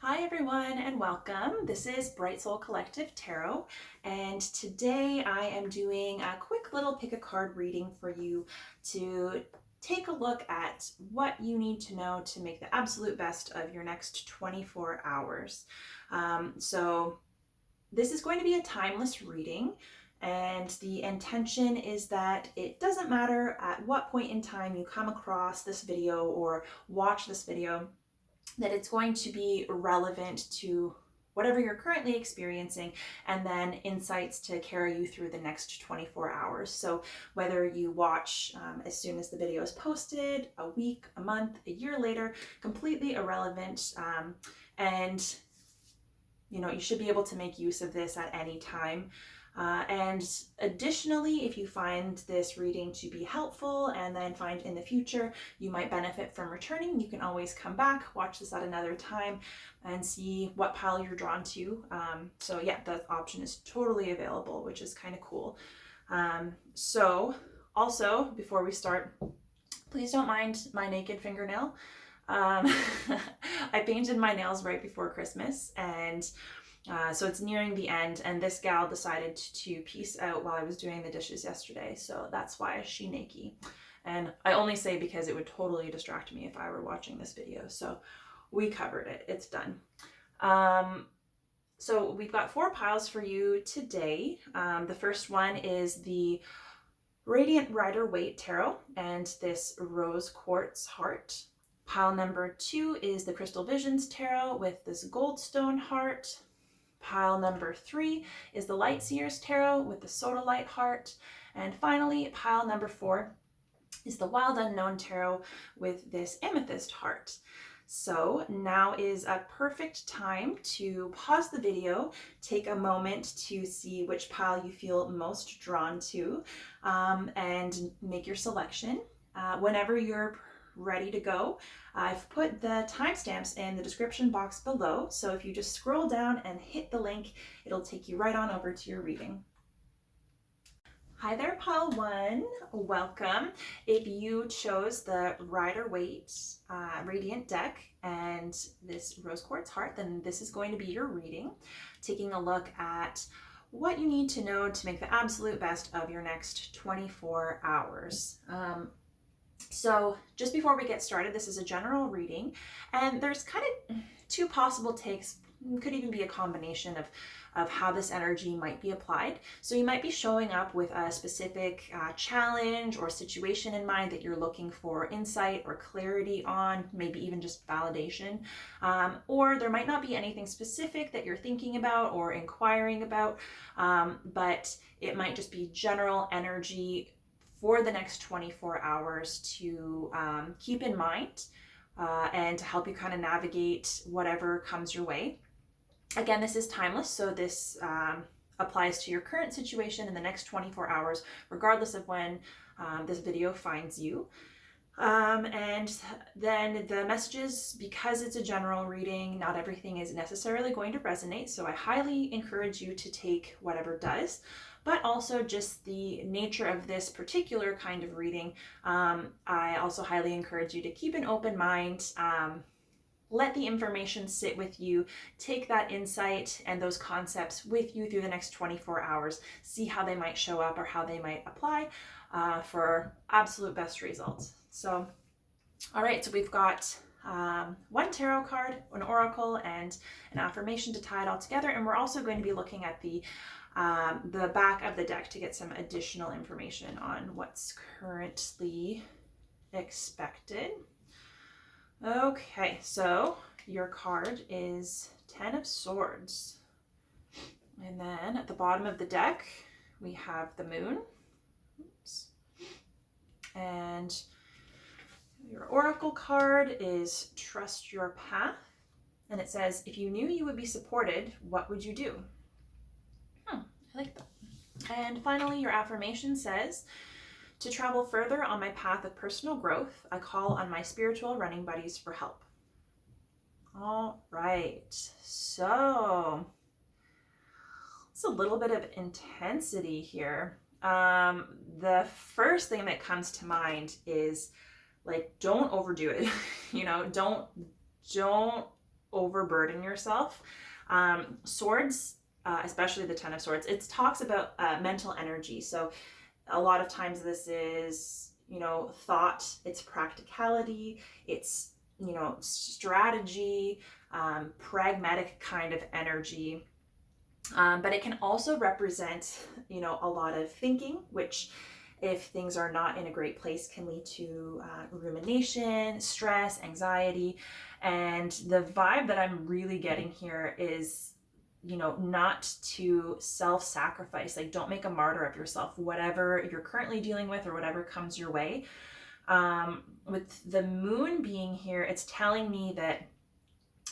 Hi everyone and welcome. This is Bright Soul Collective Tarot, and today I am doing a quick little pick a card reading for you to take a look at what you need to know to make the absolute best of your next 24 hours. So this is going to be a timeless reading, and the intention is that it doesn't matter at what point in time you come across this video or watch this video, that it's going to be relevant to whatever you're currently experiencing, and then insights to carry you through the next 24 hours. So whether you watch as soon as the video is posted, a week, a month, a year later, completely irrelevant. And you should be able to make use of this at any time. And additionally, if you find this reading to be helpful and then find in the future you might benefit from returning, you can always come back, watch this at another time, and see what pile you're drawn to. So yeah, that option is totally available, which is kind of cool. So also, before we start, please don't mind my naked fingernail. I painted my nails right before Christmas, and so it's nearing the end, and this gal decided to peace out while I was doing the dishes yesterday, so that's why she naked. And I only say because it would totally distract me if I were watching this video, so we covered it. It's done. So we've got 4 piles for you today. The first one is the Radiant Rider-Waite Tarot and this Rose Quartz Heart. Pile number 2 is the Crystal Visions Tarot with this Goldstone Heart. Pile number 3 is the Light Seers Tarot with the Sodalite Heart. And finally, pile number 4 is the Wild Unknown Tarot with this Amethyst Heart. So now is a perfect time to pause the video, take a moment to see which pile you feel most drawn to, and make your selection. Whenever you're ready to go, I've put the timestamps in the description box below, so if you just scroll down and hit the link, it'll take you right on over to your reading. Hi there, pile 1. Welcome. If you chose the Rider-Waite Radiant deck and this Rose Quartz Heart, then this is going to be your reading, taking a look at what you need to know to make the absolute best of your next 24 hours. So just before we get started, this is a general reading, and there's kind of 2 possible takes. It could even be a combination of how this energy might be applied. So you might be showing up with a specific challenge or situation in mind that you're looking for insight or clarity on, maybe even just validation. Or there might not be anything specific that you're thinking about or inquiring about, but it might just be general energy for the next 24 hours to keep in mind and to help you kind of navigate whatever comes your way. Again, this is timeless, so this applies to your current situation in the next 24 hours, regardless of when this video finds you. And then the messages, because it's a general reading, not everything is necessarily going to resonate, so I highly encourage you to take whatever does. But also just the nature of this particular kind of reading, I also highly encourage you to keep an open mind, let the information sit with you, take that insight and those concepts with you through the next 24 hours, see how they might show up or how they might apply for absolute best results. So, all right, so we've got 1 tarot card, an oracle, and an affirmation to tie it all together, and we're also going to be looking at the back of the deck to get some additional information on what's currently expected. Okay, so your card is 10 of Swords. And then at the bottom of the deck, we have the Moon. Oops. And your oracle card is Trust Your Path. And it says, if you knew you would be supported, what would you do? I like that. And finally, your affirmation says, to travel further on my path of personal growth, I call on my spiritual running buddies for help. All right, so it's a little bit of intensity here. The first thing that comes to mind is, like, don't overdo it. Don't overburden yourself. Swords, especially the Ten of Swords, it talks about mental energy. So a lot of times this is, thought, it's practicality, it's, strategy, pragmatic kind of energy. But it can also represent, a lot of thinking, which if things are not in a great place can lead to rumination, stress, anxiety. And the vibe that I'm really getting here is, not to self-sacrifice. Like, don't make a martyr of yourself, whatever you're currently dealing with or whatever comes your way. With the moon being here, it's telling me that,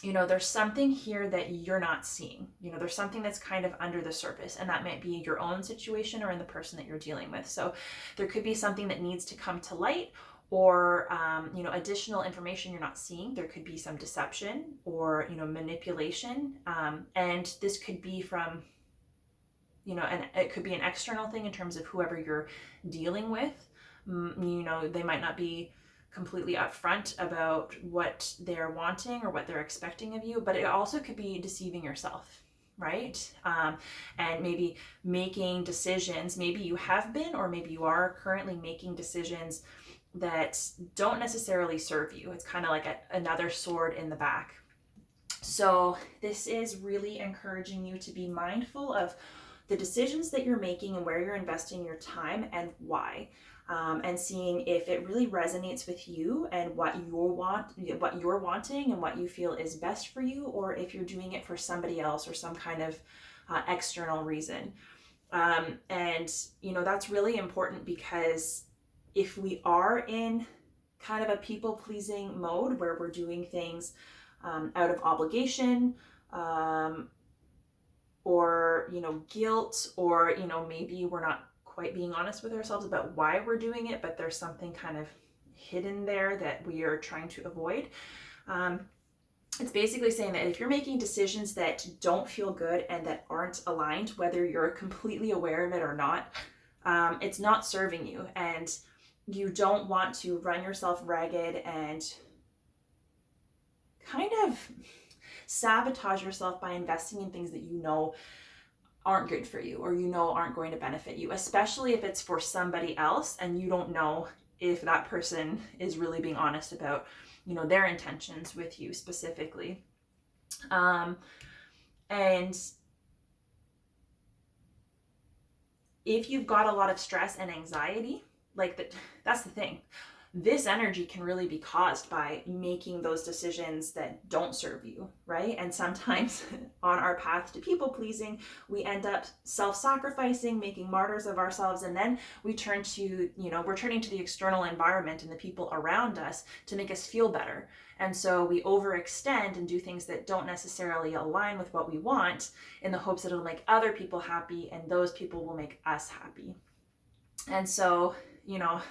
there's something here that you're not seeing. There's something that's kind of under the surface, and that might be your own situation or in the person that you're dealing with. So there could be something that needs to come to light, or, additional information you're not seeing. There could be some deception or, manipulation. And this could be from, and it could be an external thing in terms of whoever you're dealing with. They might not be completely upfront about what they're wanting or what they're expecting of you, but it also could be deceiving yourself, right? And maybe making decisions, maybe you have been, or maybe you are currently making decisions that don't necessarily serve you. It's kind of like another sword in the back. So this is really encouraging you to be mindful of the decisions that you're making and where you're investing your time and why. And seeing if it really resonates with you and what you're wanting and what you feel is best for you, or if you're doing it for somebody else or some kind of external reason. And that's really important, because if we are in kind of a people-pleasing mode where we're doing things out of obligation, or guilt, or maybe we're not quite being honest with ourselves about why we're doing it, but there's something kind of hidden there that we are trying to avoid. It's basically saying that if you're making decisions that don't feel good and that aren't aligned, whether you're completely aware of it or not, it's not serving you, and you don't want to run yourself ragged and kind of sabotage yourself by investing in things that aren't good for you, or aren't going to benefit you, especially if it's for somebody else and you don't know if that person is really being honest about their intentions with you specifically. And if you've got a lot of stress and anxiety, that's the thing. This energy can really be caused by making those decisions that don't serve you, right? And sometimes on our path to people pleasing, we end up self-sacrificing, making martyrs of ourselves, and then we turn to, we're turning to the external environment and the people around us to make us feel better. And so we overextend and do things that don't necessarily align with what we want, in the hopes that it'll make other people happy and those people will make us happy. And so,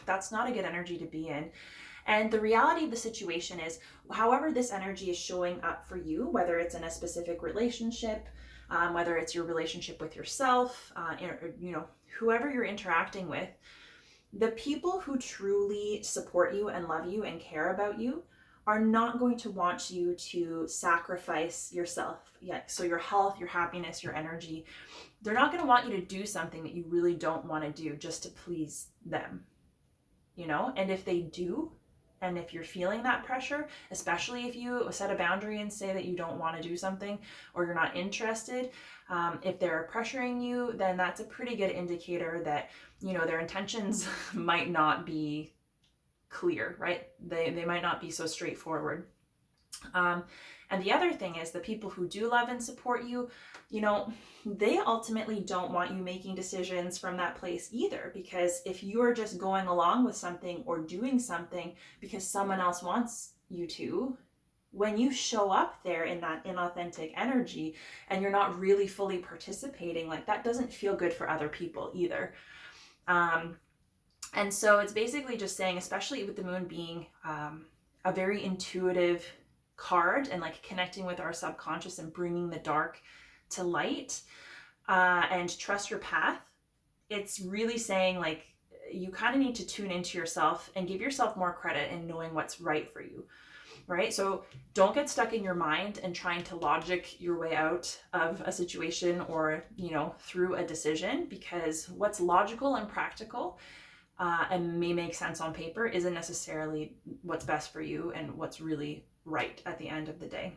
that's not a good energy to be in. And the reality of the situation is, however this energy is showing up for you, whether it's in a specific relationship, whether it's your relationship with yourself, whoever you're interacting with, the people who truly support you and love you and care about you are not going to want you to sacrifice yourself yet. So your health, your happiness, your energy, they're not going to want you to do something that you really don't want to do just to please them, and if they do, and if you're feeling that pressure, especially if you set a boundary and say that you don't want to do something or you're not interested, if they're pressuring you, then that's a pretty good indicator that, their intentions might not be clear, right? They might not be so straightforward. And the other thing is, the people who do love and support you, they ultimately don't want you making decisions from that place either, because if you're just going along with something or doing something because someone else wants you to, when you show up there in that inauthentic energy and you're not really fully participating, that doesn't feel good for other people either. And so it's basically just saying, especially with the moon being a very intuitive card and connecting with our subconscious and bringing the dark to light, and trust your path, it's really saying you kind of need to tune into yourself and give yourself more credit in knowing what's right for you. right? So don't get stuck in your mind and trying to logic your way out of a situation or, through a decision, because what's logical and practical and may make sense on paper isn't necessarily what's best for you and what's really right at the end of the day.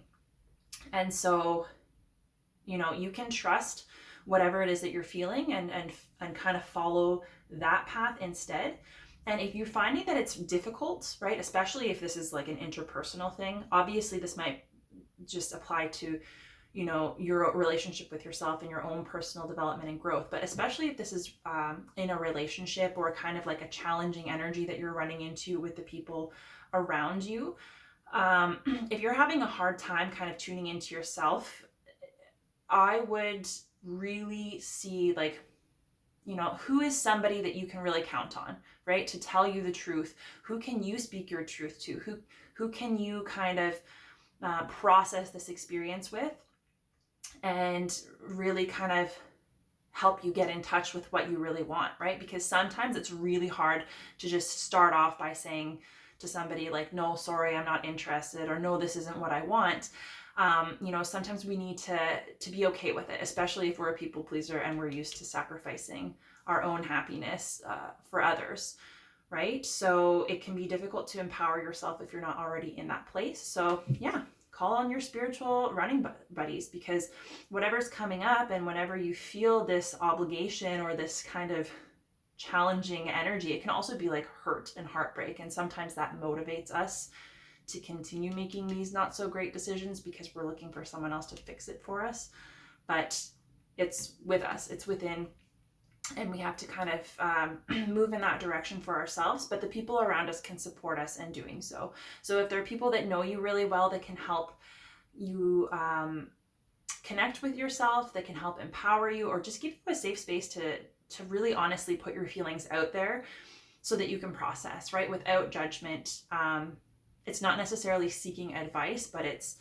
And so, you can trust whatever it is that you're feeling and kind of follow that path instead. And if you're finding that it's difficult, right, especially if this is like an interpersonal thing, obviously this might just apply to, your relationship with yourself and your own personal development and growth. But especially if this is in a relationship or kind of like a challenging energy that you're running into with the people around you, if you're having a hard time kind of tuning into yourself, I would really see like, who is somebody that you can really count on, right? To tell you the truth. Who can you speak your truth to? Who can you kind of process this experience with and really kind of help you get in touch with what you really want, right? Because sometimes it's really hard to just start off by saying to somebody like, no, sorry, I'm not interested, or no, this isn't what I want. Sometimes we need to be okay with it, especially if we're a people pleaser and we're used to sacrificing our own happiness for others, right? So it can be difficult to empower yourself if you're not already in that place. So yeah, call on your spiritual running buddies, because whatever's coming up and whenever you feel this obligation or this kind of challenging energy, it can also be like hurt and heartbreak. And sometimes that motivates us to continue making these not so great decisions because we're looking for someone else to fix it for us. But it's with us, it's within, and we have to kind of move in that direction for ourselves. But the people around us can support us in doing so. So if there are people that know you really well that can help you connect with yourself, that can help empower you, or just give you a safe space to really honestly put your feelings out there so that you can process, right, without judgment. It's not necessarily seeking advice, but it's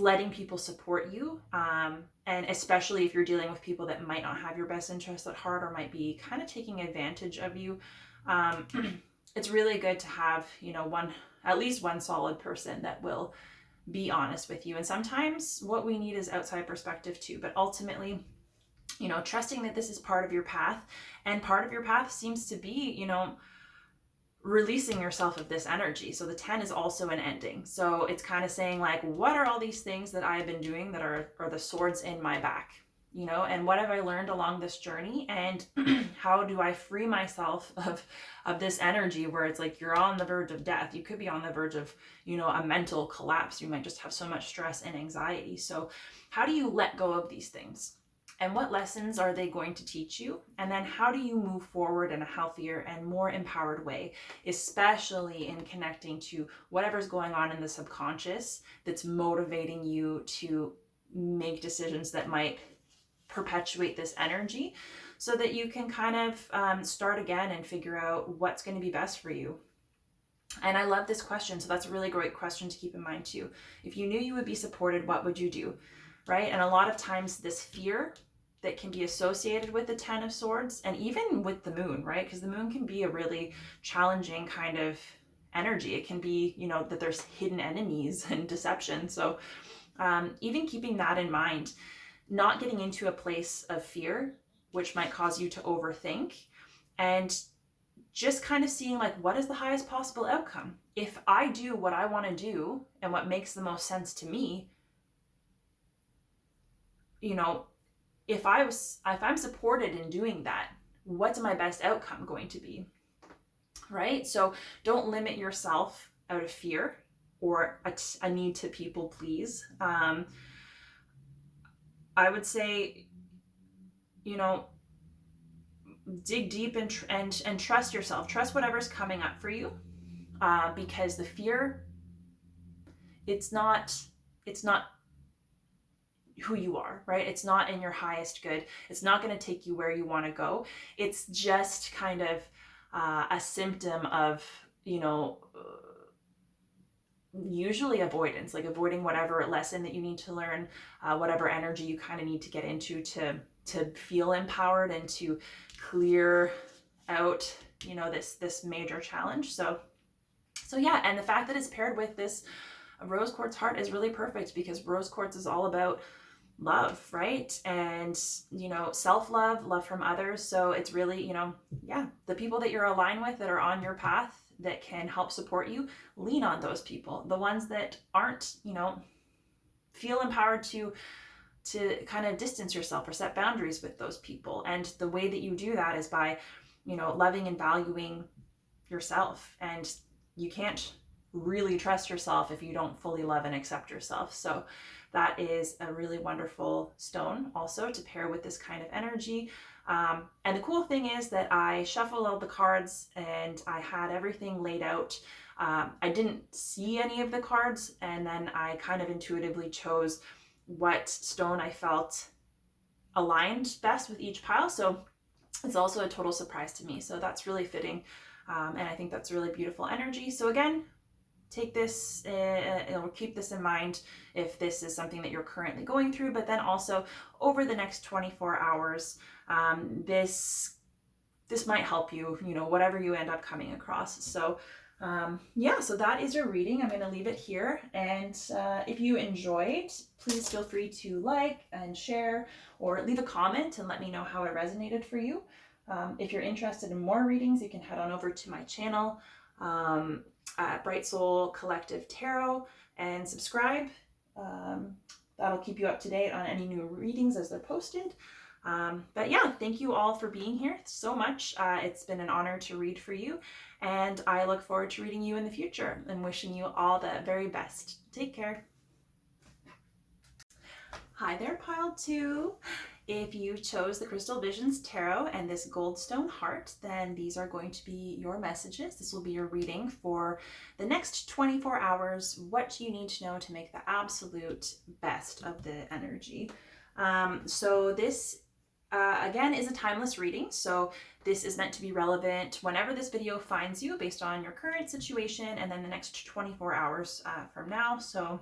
letting people support you. And especially if you're dealing with people that might not have your best interests at heart or might be kind of taking advantage of you, it's really good to have, at least one solid person that will be honest with you. And sometimes what we need is outside perspective too, but ultimately, trusting that this is part of your path, and part of your path seems to be, releasing yourself of this energy. So the 10 is also an ending. So it's kind of saying like, what are all these things that I've been doing that are the swords in my back, and what have I learned along this journey, and how do I free myself of this energy where it's like you're on the verge of death. You could be on the verge of, a mental collapse. You might just have so much stress and anxiety. So how do you let go of these things? And what lessons are they going to teach you? And then how do you move forward in a healthier and more empowered way, especially in connecting to whatever's going on in the subconscious that's motivating you to make decisions that might perpetuate this energy, so that you can kind of start again and figure out what's going to be best for you. And I love this question. So that's a really great question to keep in mind too. If you knew you would be supported, what would you do? Right? And a lot of times this fear that can be associated with the 10 of Swords, and even with the moon, right? Because the moon can be a really challenging kind of energy. It can be, that there's hidden enemies and deception. So even keeping that in mind, not getting into a place of fear, which might cause you to overthink, and just kind of seeing like, what is the highest possible outcome? If I do what I want to do and what makes the most sense to me, if I'm supported in doing that, what's my best outcome going to be, right? So don't limit yourself out of fear or a need to people please. I would say, dig deep and trust yourself. Trust whatever's coming up for you, because the fear, it's not who you are, right? It's not in your highest good. It's not going to take you where you want to go. It's just kind of a symptom of, usually avoidance, like avoiding whatever lesson that you need to learn, whatever energy you kind of need to get into to feel empowered and to clear out, this major challenge. So So yeah, and the fact that it's paired with this rose quartz heart is really perfect, because rose quartz is all about love, right? And, you know, self-love, love from others. So it's really, you know, yeah, the people that you're aligned with that are on your path that can help support you, lean on those people. The ones that aren't, you know, feel empowered to kind of distance yourself or set boundaries with those people. And the way that you do that is by, you know, loving and valuing yourself. And you can't really trust yourself if you don't fully love and accept yourself. So that is a really wonderful stone also to pair with this kind of energy. And the cool thing is that I shuffled all the cards and I had everything laid out. I didn't see any of the cards, and then I kind of intuitively chose what stone I felt aligned best with each pile. So it's also a total surprise to me. So that's really fitting. And I think that's really beautiful energy. So again, take this, or keep this in mind if this is something that you're currently going through, but then also over the next 24 hours, this might help you, you know, whatever you end up coming across. So yeah, so that is your reading. I'm going to leave it here. And if you enjoyed, please feel free to like and share, or leave a comment and let me know how it resonated for you. If you're interested in more readings, you can head on over to my channel, Bright Soul Collective Tarot, and subscribe. That'll keep you up to date on any new readings as they're posted. But yeah, thank you all for being here so much. It's been an honor to read for you, and I look forward to reading you in the future and wishing you all the very best. Take care. Hi there, Pile 2. If you chose the Crystal Visions Tarot and this Goldstone heart, then these are going to be your messages. This will be your reading for the next 24 hours, what you need to know to make the absolute best of the energy. So this, again, is a timeless reading. So this is meant to be relevant whenever this video finds you based on your current situation, and then the next 24 hours from now. So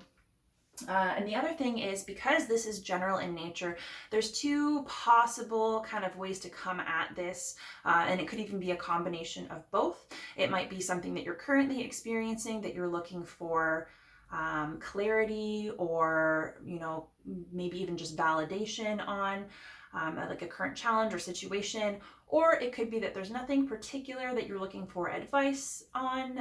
and the other thing is, because this is general in nature, there's two possible kind of ways to come at this, and it could even be a combination of both. It might be something that you're currently experiencing that you're looking for clarity, or, you know, maybe even just validation on, like a current challenge or situation. Or it could be that there's nothing particular that you're looking for advice on,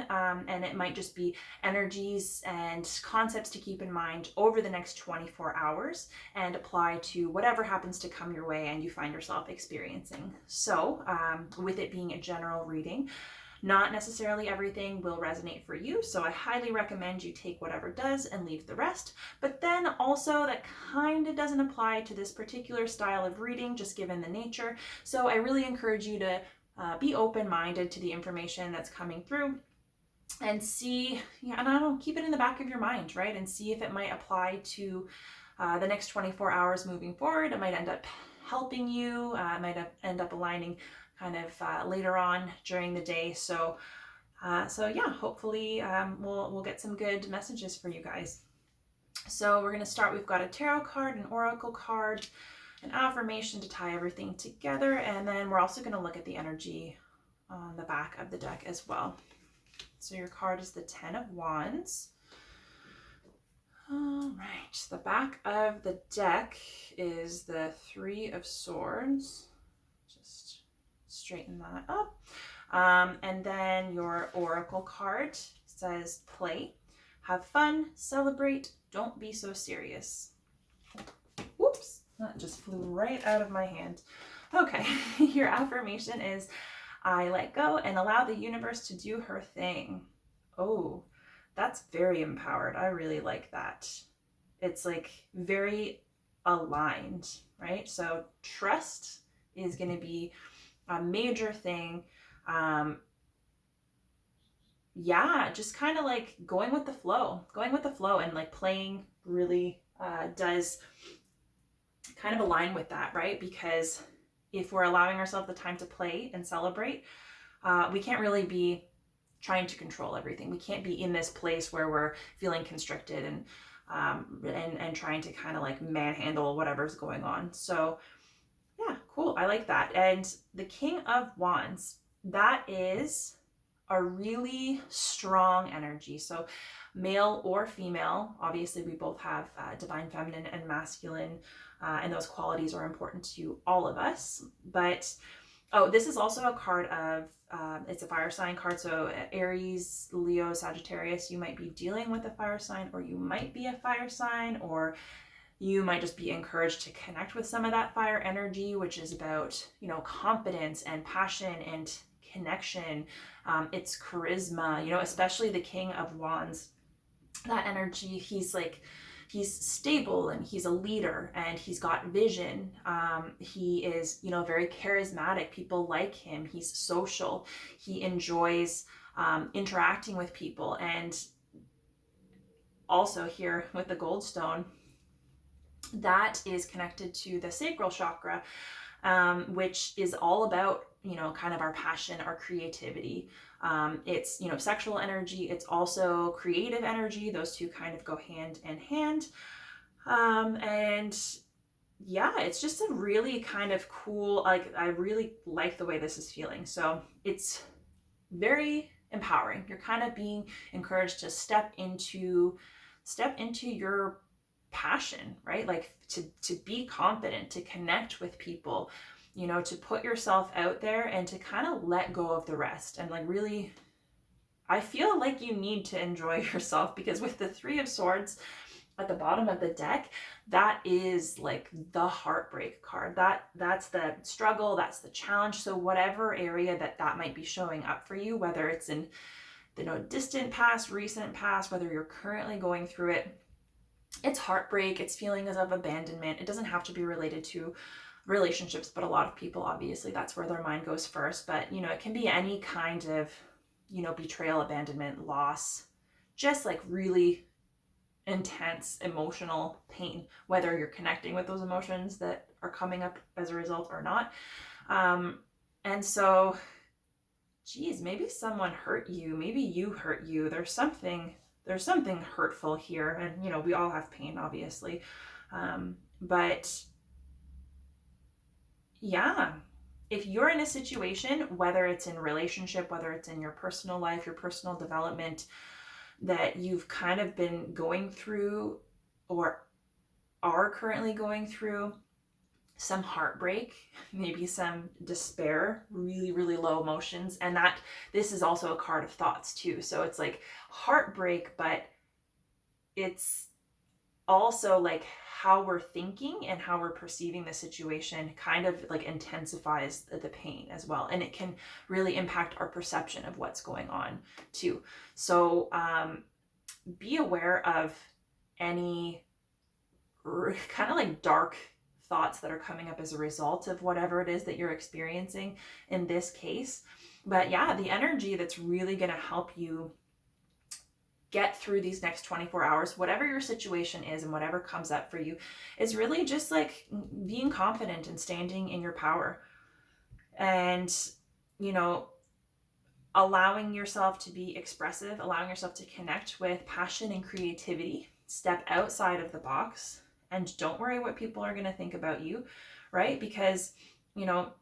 and it might just be energies and concepts to keep in mind over the next 24 hours and apply to whatever happens to come your way and you find yourself experiencing. So with it being a general reading, not necessarily everything will resonate for you, so I highly recommend you take whatever does and leave the rest. But then also, that kind of doesn't apply to this particular style of reading, just given the nature. So I really encourage you to be open-minded to the information that's coming through, and see, yeah, and I don't keep it in the back of your mind, right? And see if it might apply to the next 24 hours moving forward. It might end up helping you. It might end up aligning kind of later on during the day. So yeah, hopefully we'll get some good messages for you guys. So we're going to start. We've got a tarot card, an oracle card, an affirmation to tie everything together, and then we're also going to look at the energy on the back of the deck as well. So your card is the 10 of Wands. All right, the back of the deck is the 3 of Swords. Just straighten that up. And then your oracle card says play, have fun, celebrate, don't be so serious. Whoops, that just flew right out of my hand. Okay, your affirmation is, I let go and allow the universe to do her thing. Oh, that's very empowered. I really like that. It's like very aligned, right? So trust is going to be a major thing. Yeah, just kind of like going with the flow, and like playing really does kind of align with that, right? Because if we're allowing ourselves the time to play and celebrate, we can't really be trying to control everything. We can't be in this place where we're feeling constricted and trying to kind of like manhandle whatever's going on. So yeah, cool. I like that. And the King of Wands, that is a really strong energy. So male or female, obviously we both have divine feminine and masculine, and those qualities are important to all of us. But oh, this is also a card of, it's a fire sign card. So Aries, Leo, Sagittarius, you might be dealing with a fire sign, or you might be a fire sign, or you might just be encouraged to connect with some of that fire energy, which is about, you know, confidence and passion and connection. It's charisma, you know, especially the King of Wands. That energy, he's stable and he's a leader and he's got vision. He is, you know, very charismatic. People like him. He's social. He enjoys interacting with people. And also here with the Goldstone, that is connected to the sacral chakra, which is all about, you know, kind of our passion, our creativity. It's, you know, sexual energy. It's also creative energy. Those two kind of go hand in hand. And yeah, it's just a really kind of cool, like, I really like the way this is feeling. So it's very empowering. You're kind of being encouraged to step into your passion, right? Like to be confident, to connect with people, you know, to put yourself out there and to kind of let go of the rest. And like, really, I feel like you need to enjoy yourself, because with the Three of Swords at the bottom of the deck, that is like the heartbreak card. That's the struggle, that's the challenge. So whatever area that might be showing up for you, whether it's in the, you know, distant past, recent past, whether you're currently going through it, it's heartbreak, it's feelings of abandonment. It doesn't have to be related to relationships, but a lot of people, obviously, that's where their mind goes first. But, you know, it can be any kind of, you know, betrayal, abandonment, loss, just like really intense emotional pain, whether you're connecting with those emotions that are coming up as a result or not. And so, geez, maybe someone hurt you, maybe you hurt you. There's something hurtful here. And, you know, we all have pain, obviously. But yeah, if you're in a situation, whether it's in relationship, whether it's in your personal life, your personal development, that you've kind of been going through or are currently going through some heartbreak, maybe some despair, really, really low emotions. And that this is also a card of thoughts too. So it's like heartbreak, but it's also like how we're thinking and how we're perceiving the situation kind of like intensifies the pain as well. And it can really impact our perception of what's going on too. So be aware of any kind of like dark thoughts that are coming up as a result of whatever it is that you're experiencing in this case. But yeah, the energy that's really going to help you get through these next 24 hours, whatever your situation is and whatever comes up for you, is really just like being confident and standing in your power. And, you know, allowing yourself to be expressive, allowing yourself to connect with passion and creativity, step outside of the box, and don't worry what people are going to think about you, right? Because, you know,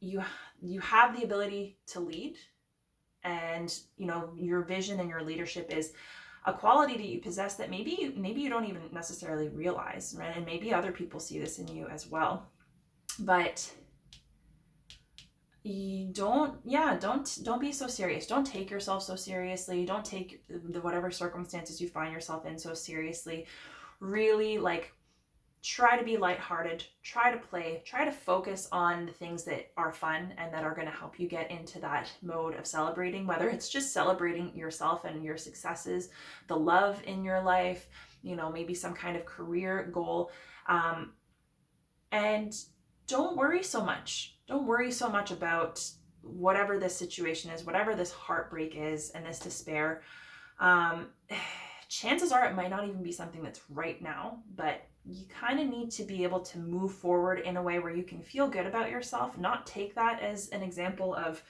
you have the ability to lead. And, you know, your vision and your leadership is a quality that you possess that maybe you don't even necessarily realize, right? And maybe other people see this in you as well. But you don't be so serious. Don't take yourself so seriously. Don't take the whatever circumstances you find yourself in so seriously. Really, like, try to be lighthearted, try to play, try to focus on the things that are fun and that are going to help you get into that mode of celebrating, whether it's just celebrating yourself and your successes, the love in your life, you know, maybe some kind of career goal. And don't worry so much. Don't worry so much about whatever this situation is, whatever this heartbreak is and this despair. Chances are it might not even be something that's right now, but you kind of need to be able to move forward in a way where you can feel good about yourself, not take that as an example of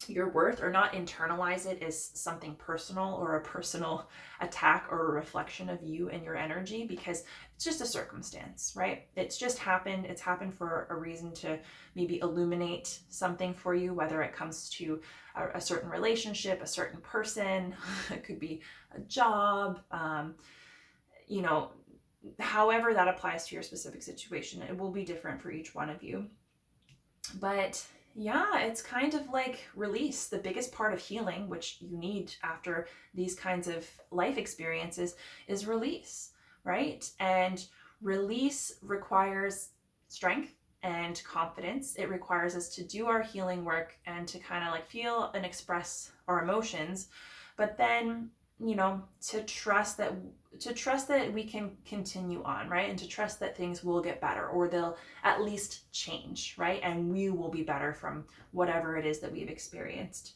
your worth, or not internalize it as something personal or a personal attack or a reflection of you and your energy, because it's just a circumstance, right? It's just happened. It's happened for a reason, to maybe illuminate something for you, whether it comes to a certain relationship, a certain person, it could be a job, you know, however that applies to your specific situation. It will be different for each one of you. But yeah, it's kind of like release. The biggest part of healing, which you need after these kinds of life experiences, is release, right? And release requires strength and confidence. It requires us to do our healing work and to kind of like feel and express our emotions, but then, you know, to trust that we can continue on, right? And to trust that things will get better, or they'll at least change, right? And we will be better from whatever it is that we've experienced.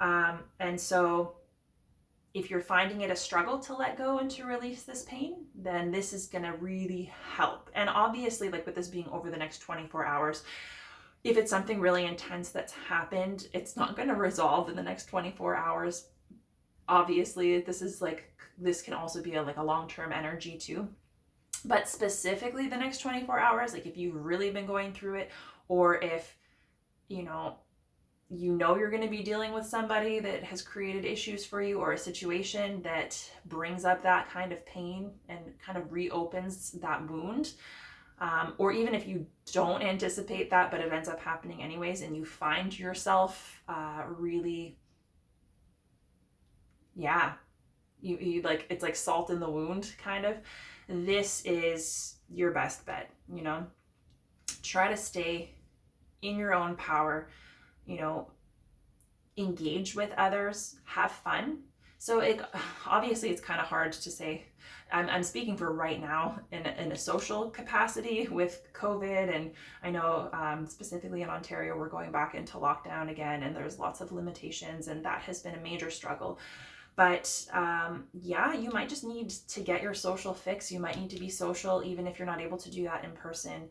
And so if you're finding it a struggle to let go and to release this pain, then this is going to really help. And obviously, like with this being over the next 24 hours, if it's something really intense that's happened, it's not going to resolve in the next 24 hours. Obviously, this can also be a long-term energy too. But specifically the next 24 hours, like if you've really been going through it, or if you know you're going to be dealing with somebody that has created issues for you, or a situation that brings up that kind of pain and kind of reopens that wound, or even if you don't anticipate that but it ends up happening anyways, and you find yourself really, yeah, you like, it's like salt in the wound kind of, this is your best bet. Try to stay in your own power, engage with others, have fun. So obviously it's kind of hard to say. I'm speaking for right now in a social capacity with COVID, and I know specifically in Ontario we're going back into lockdown again, and there's lots of limitations, and that has been a major struggle. But yeah, you might just need to get your social fix. You might need to be social, even if you're not able to do that in person.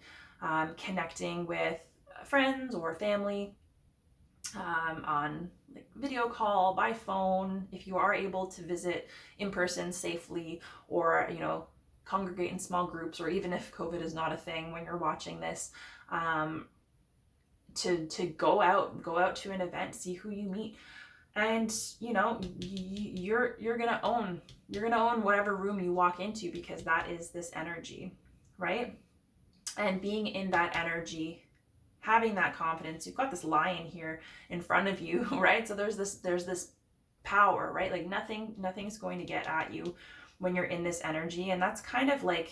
Connecting with friends or family on like video call, by phone, if you are able to visit in person safely, or congregate in small groups, or even if COVID is not a thing when you're watching this, to go out to an event, see who you meet. And you're gonna own whatever room you walk into, because that is this energy, right? And being in that energy, having that confidence, you've got this lion here in front of you, right? So there's this power, right? Like nothing's going to get at you when you're in this energy. And that's kind of like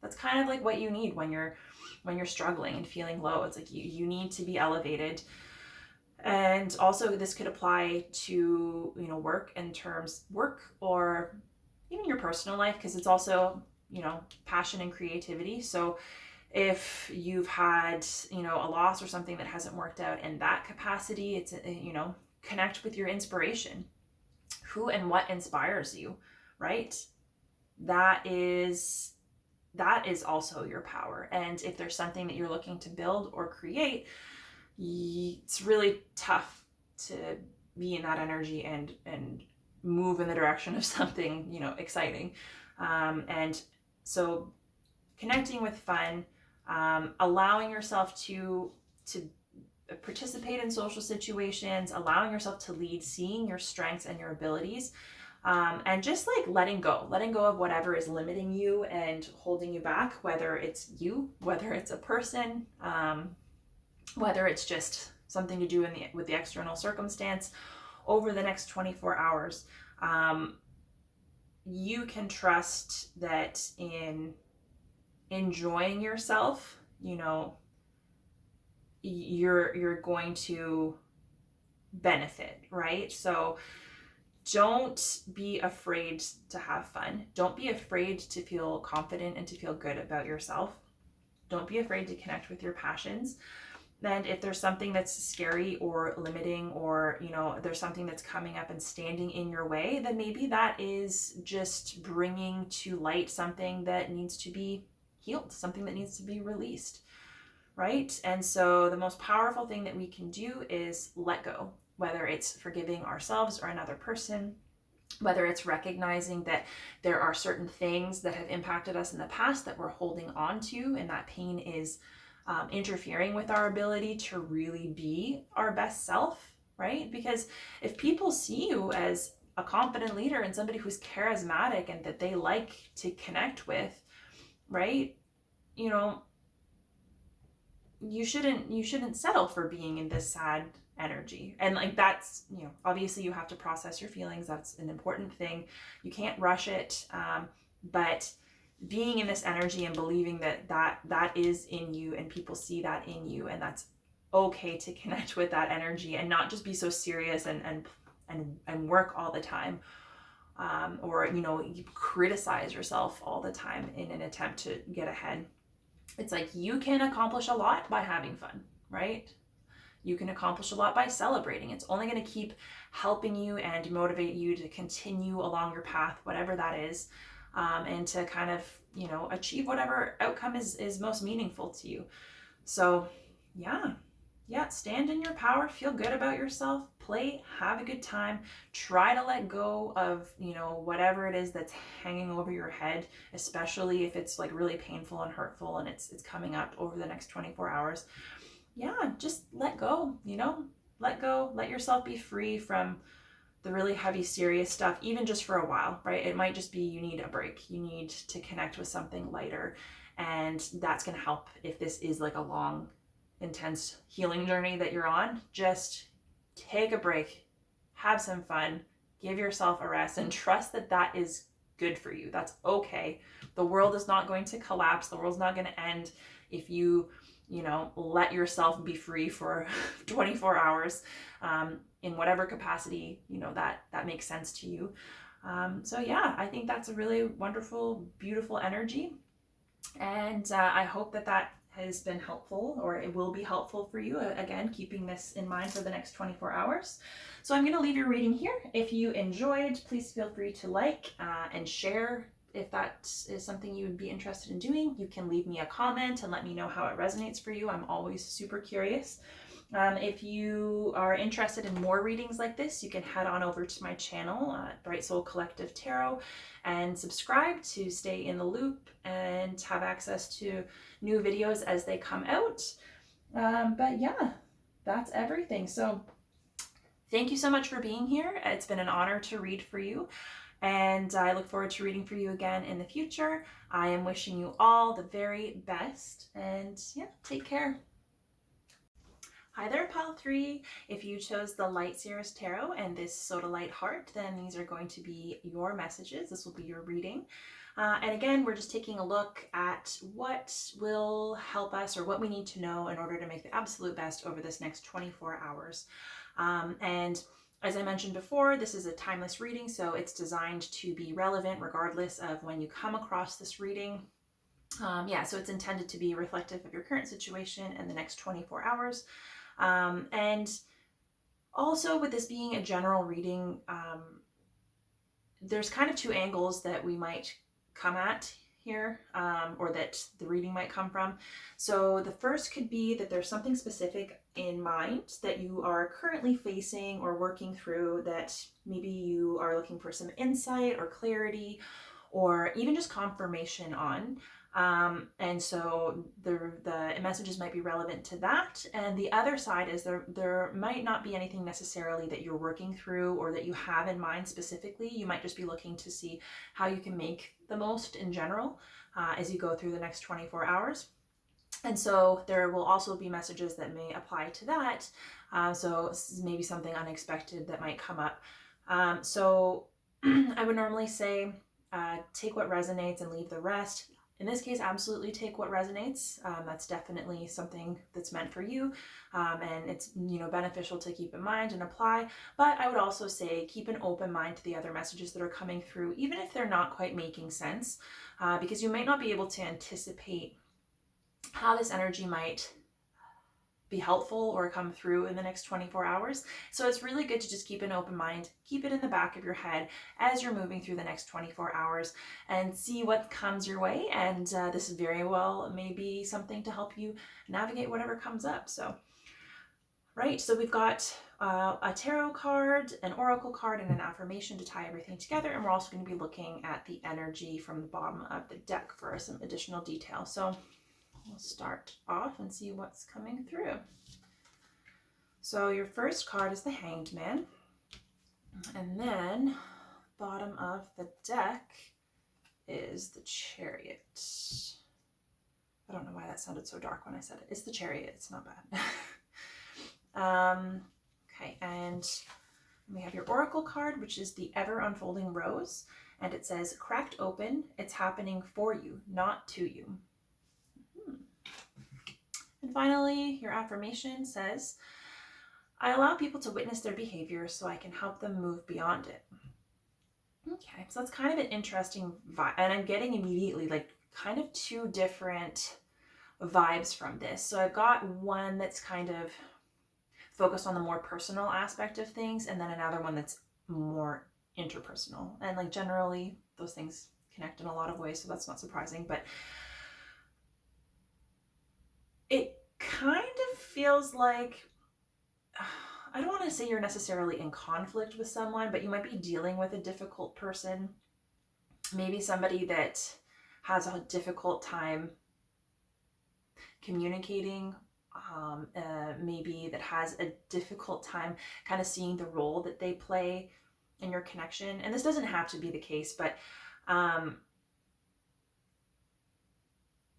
what you need when you're struggling and feeling low. It's like you need to be elevated. And also this could apply to work, or even your personal life, because it's also passion and creativity. So if you've had a loss or something that hasn't worked out in that capacity, it's connect with your inspiration. Who and what inspires you, right? That is also your power. And if there's something that you're looking to build or create, it's really tough to be in that energy and move in the direction of something exciting. And so connecting with fun, allowing yourself to participate in social situations, allowing yourself to lead, seeing your strengths and your abilities, and just like letting go of whatever is limiting you and holding you back, whether it's you, whether it's a person, whether it's just something to do with the external circumstance. Over the next 24 hours, you can trust that in enjoying yourself, you're going to benefit, right? So don't be afraid to have fun. Don't be afraid to feel confident and to feel good about yourself. Don't be afraid to connect with your passions. And if there's something that's scary or limiting, or there's something that's coming up and standing in your way, then maybe that is just bringing to light something that needs to be healed, something that needs to be released. right? And so the most powerful thing that we can do is let go, whether it's forgiving ourselves or another person, whether it's recognizing that there are certain things that have impacted us in the past that we're holding on to, and that pain is interfering with our ability to really be our best self, right? Because if people see you as a confident leader and somebody who's charismatic and that they like to connect with, right? You know, you shouldn't settle for being in this sad energy. And like, that's, you know, obviously you have to process your feelings. That's an important thing. You can't rush it. But being in this energy and believing that is in you and people see that in you, and that's okay to connect with that energy and not just be so serious and work all the time. Or, you know, you criticize yourself all the time in an attempt to get ahead. It's like, you can accomplish a lot by having fun, right? You can accomplish a lot by celebrating. It's only going to keep helping you and motivate you to continue along your path, whatever that is, and to kind of, you know, achieve whatever outcome is most meaningful to you. So yeah, stand in your power, feel good about yourself, play, have a good time, try to let go of, you know, whatever it is that's hanging over your head, especially if it's like really painful and hurtful and it's coming up over the next 24 hours. Yeah, just let go, you know, let go, let yourself be free from the really heavy, serious stuff, even just for a while, right? It might just be you need a break. You need to connect with something lighter, and that's going to help if this is like a long, intense healing journey that you're on. Just take a break, have some fun, give yourself a rest, and trust that that is good for you. That's okay. The world is not going to collapse. The world's not going to end if you know, let yourself be free for 24 hours in whatever capacity, you know, that makes sense to you. So yeah, I think that's a really wonderful, beautiful energy. And I hope that has been helpful, or it will be helpful for you. Again, keeping this in mind for the next 24 hours. So I'm going to leave your reading here. If you enjoyed, please feel free to like and share. If that is something you would be interested in doing, you can leave me a comment and let me know how it resonates for you. I'm always super curious. If you are interested in more readings like this, you can head on over to my channel, Bright Soul Collective Tarot, and subscribe to stay in the loop and have access to new videos as they come out. But yeah, that's everything. So thank you so much for being here. It's been an honor to read for you, and I look forward to reading for you again in the future. I am wishing you all the very best, and yeah, take care. Hi there, Pile 3. If you chose the Light Seers Tarot and this Sodalite heart, then these are going to be your messages. This will be your reading. And again, we're just taking a look at what will help us, or what we need to know in order to make the absolute best over this next 24 hours. And as I mentioned before, this is a timeless reading, so it's designed to be relevant regardless of when you come across this reading. So it's intended to be reflective of your current situation in the next 24 hours. And also, with this being a general reading, there's kind of two angles that we might come at here, or that the reading might come from. So the first could be that there's something specific in mind that you are currently facing or working through, that maybe you are looking for some insight or clarity, or even just confirmation on. And so the messages might be relevant to that. And the other side is there might not be anything necessarily that you're working through or that you have in mind specifically. You might just be looking to see how you can make the most in general as you go through the next 24 hours. And so there will also be messages that may apply to that. So maybe something unexpected that might come up. So I would normally say take what resonates and leave the rest. In this case, absolutely take what resonates. That's definitely something that's meant for you, and it's, you know, beneficial to keep in mind and apply. But I would also say keep an open mind to the other messages that are coming through, even if they're not quite making sense, because you might not be able to anticipate how this energy might be helpful or come through in the next 24 hours. So it's really good to just keep an open mind, keep it in the back of your head as you're moving through the next 24 hours and see what comes your way. And this very well may be something to help you navigate whatever comes up. So, right, so we've got a tarot card, an oracle card, and an affirmation to tie everything together. And we're also going to be looking at the energy from the bottom of the deck for some additional detail. So we'll start off and see what's coming through. So your first card is the Hanged Man. And then bottom of the deck is the Chariot. I don't know why that sounded so dark when I said it. It's the Chariot. It's not bad. Okay, and we have your Oracle card, which is the Ever Unfolding Rose. And it says, cracked open, it's happening for you, not to you. And finally, your affirmation says, I allow people to witness their behavior so I can help them move beyond it. Okay, so that's kind of an interesting vibe. And I'm getting immediately like kind of two different vibes from this. So I've got one that's kind of focused on the more personal aspect of things, and then another one that's more interpersonal. And like generally those things connect in a lot of ways, so that's not surprising. But it kind of feels like, I don't want to say you're necessarily in conflict with someone, but you might be dealing with a difficult person. Maybe somebody that has a difficult time communicating, maybe that has a difficult time kind of seeing the role that they play in your connection. And this doesn't have to be the case, but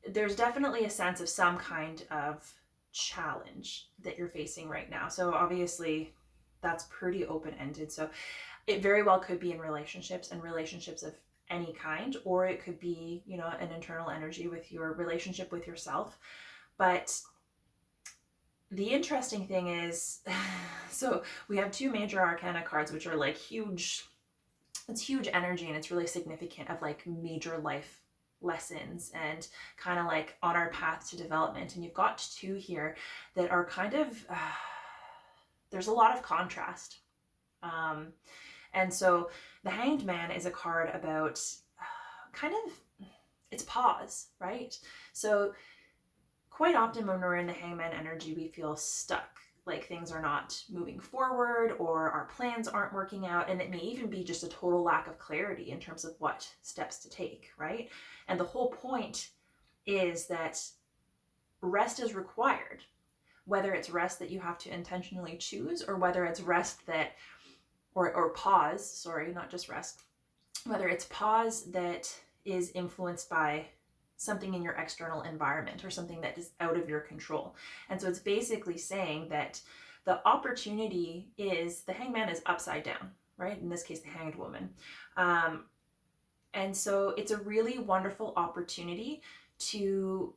there's definitely a sense of some kind of challenge that you're facing right now. So obviously that's pretty open-ended. So it very well could be in relationships and relationships of any kind, or it could be, you know, an internal energy with your relationship with yourself. But the interesting thing is, so we have two major arcana cards, which are like huge, it's huge energy, and it's really significant of like major life lessons and kind of like on our path to development. And you've got two here that are kind of, there's a lot of contrast. And so the Hanged Man is a card about kind of, it's pause, right? So quite often when we're in the Hangman energy, we feel stuck, like things are not moving forward or our plans aren't working out. And it may even be just a total lack of clarity in terms of what steps to take, right? And the whole point is that rest is required, whether it's rest that you have to intentionally choose, or whether it's rest that, or pause, sorry, not just rest, whether it's pause that is influenced by something in your external environment or something that is out of your control. And so it's basically saying that the opportunity is, the Hangman is upside down, right? In this case, the Hanged Woman. And so it's a really wonderful opportunity to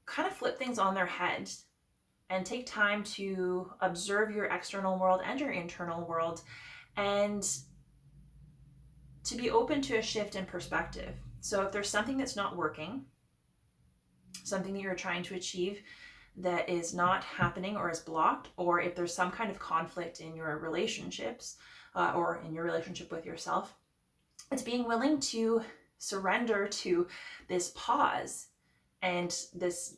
kind of flip things on their head and take time to observe your external world and your internal world, and to be open to a shift in perspective. So if there's something that's not working, something that you're trying to achieve that is not happening or is blocked, or if there's some kind of conflict in your relationships or in your relationship with yourself, it's being willing to surrender to this pause and this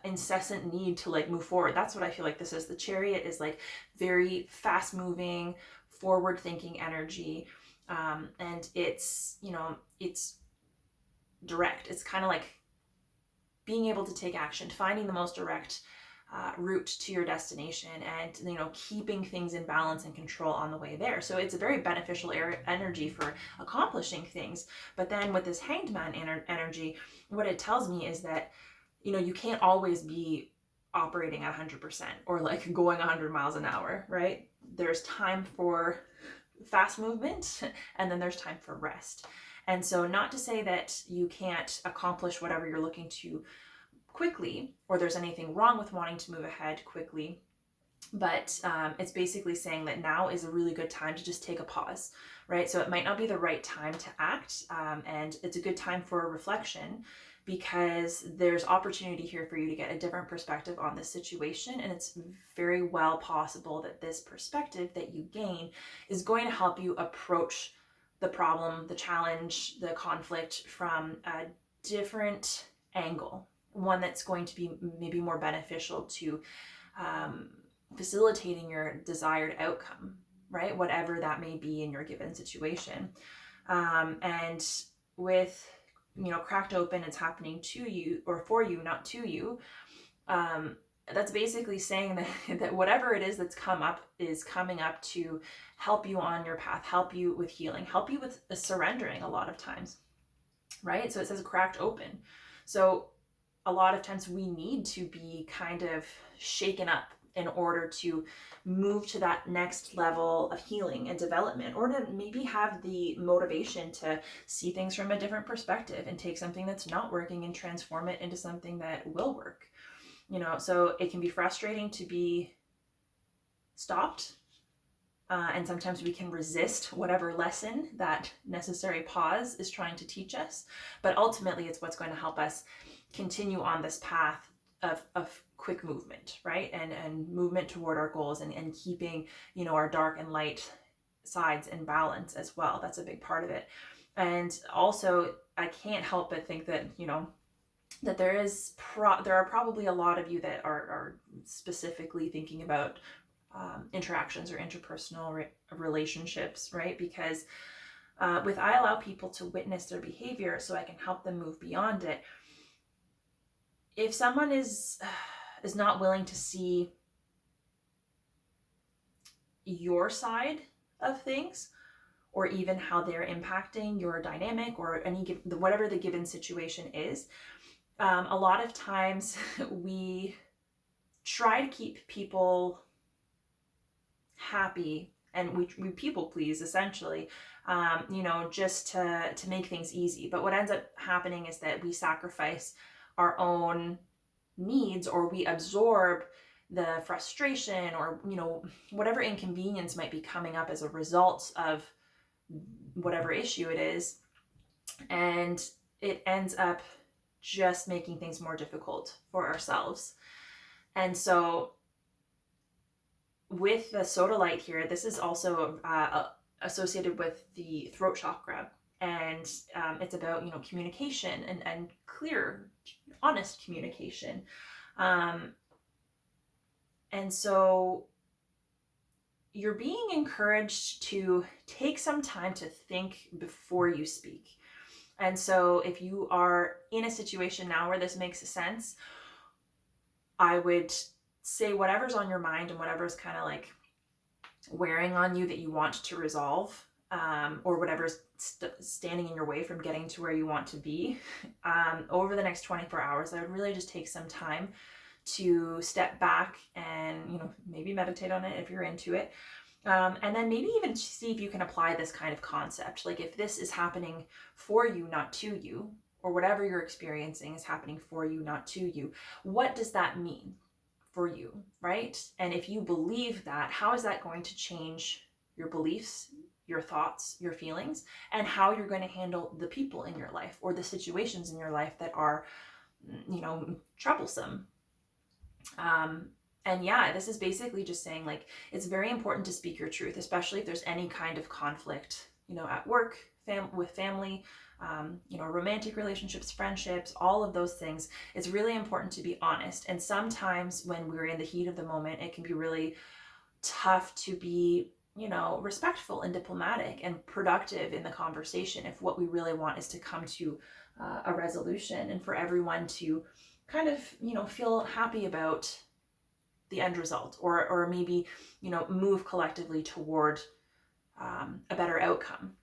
incessant need to like move forward. That's what I feel like this is. The Chariot is like very fast moving, forward thinking energy. And it's, you know, it's direct. It's kind of like being able to take action, finding the most direct route to your destination, and, you know, keeping things in balance and control on the way there. So it's a very beneficial energy for accomplishing things. But then with this Hanged Man energy, what it tells me is that, you know, you can't always be operating at 100% or like going 100 miles an hour, right? There's time for fast movement, and then there's time for rest. And so not to say that you can't accomplish whatever you're looking to quickly, or there's anything wrong with wanting to move ahead quickly, but it's basically saying that now is a really good time to just take a pause, right? So it might not be the right time to act, and it's a good time for reflection, because there's opportunity here for you to get a different perspective on this situation. And it's very well possible that this perspective that you gain is going to help you approach the problem, the challenge, the conflict from a different angle, one that's going to be maybe more beneficial to facilitating your desired outcome, right? Whatever that may be in your given situation. And with, cracked open, it's happening to you or for you, not to you. That's basically saying that whatever it is that's come up is coming up to help you on your path, help you with healing, help you with surrendering a lot of times, right? So it says cracked open. So a lot of times we need to be kind of shaken up in order to move to that next level of healing and development, or to maybe have the motivation to see things from a different perspective and take something that's not working and transform it into something that will work. So it can be frustrating to be stopped. And sometimes we can resist whatever lesson that necessary pause is trying to teach us. But ultimately, it's what's going to help us continue on this path of quick movement, right? And movement toward our goals, and keeping, our dark and light sides in balance as well. That's a big part of it. And also, I can't help but think that, that there are probably a lot of you that are specifically thinking about interactions or interpersonal relationships, right? Because with I allow people to witness their behavior so I can help them move beyond it. If someone is not willing to see your side of things, or even how they're impacting your dynamic or whatever the given situation is, a lot of times we try to keep people happy, and we people please, essentially, just to make things easy. But what ends up happening is that we sacrifice our own needs, or we absorb the frustration, or whatever inconvenience might be coming up as a result of whatever issue it is, and it ends up just making things more difficult for ourselves. And so with the Sodalite here, this is also associated with the throat chakra, and it's about communication and clear, honest communication. And so you're being encouraged to take some time to think before you speak. And so if you are in a situation now where this makes sense, I would say whatever's on your mind and whatever's kind of like wearing on you that you want to resolve, or whatever's standing in your way from getting to where you want to be, over the next 24 hours, I would really just take some time to step back and, maybe meditate on it if you're into it. And then maybe even see if you can apply this kind of concept. Like, if this is happening for you, not to you, or whatever you're experiencing is happening for you, not to you, what does that mean for you, right? And if you believe that, how is that going to change your beliefs, your thoughts, your feelings, and how you're going to handle the people in your life or the situations in your life that are, troublesome? And yeah, this is basically just saying, like, it's very important to speak your truth, especially if there's any kind of conflict, at work, with family, romantic relationships, friendships, all of those things. It's really important to be honest. And sometimes when we're in the heat of the moment, it can be really tough to be, respectful and diplomatic and productive in the conversation if what we really want is to come to a resolution, and for everyone to kind of, feel happy about the end result, or maybe, move collectively toward a better outcome.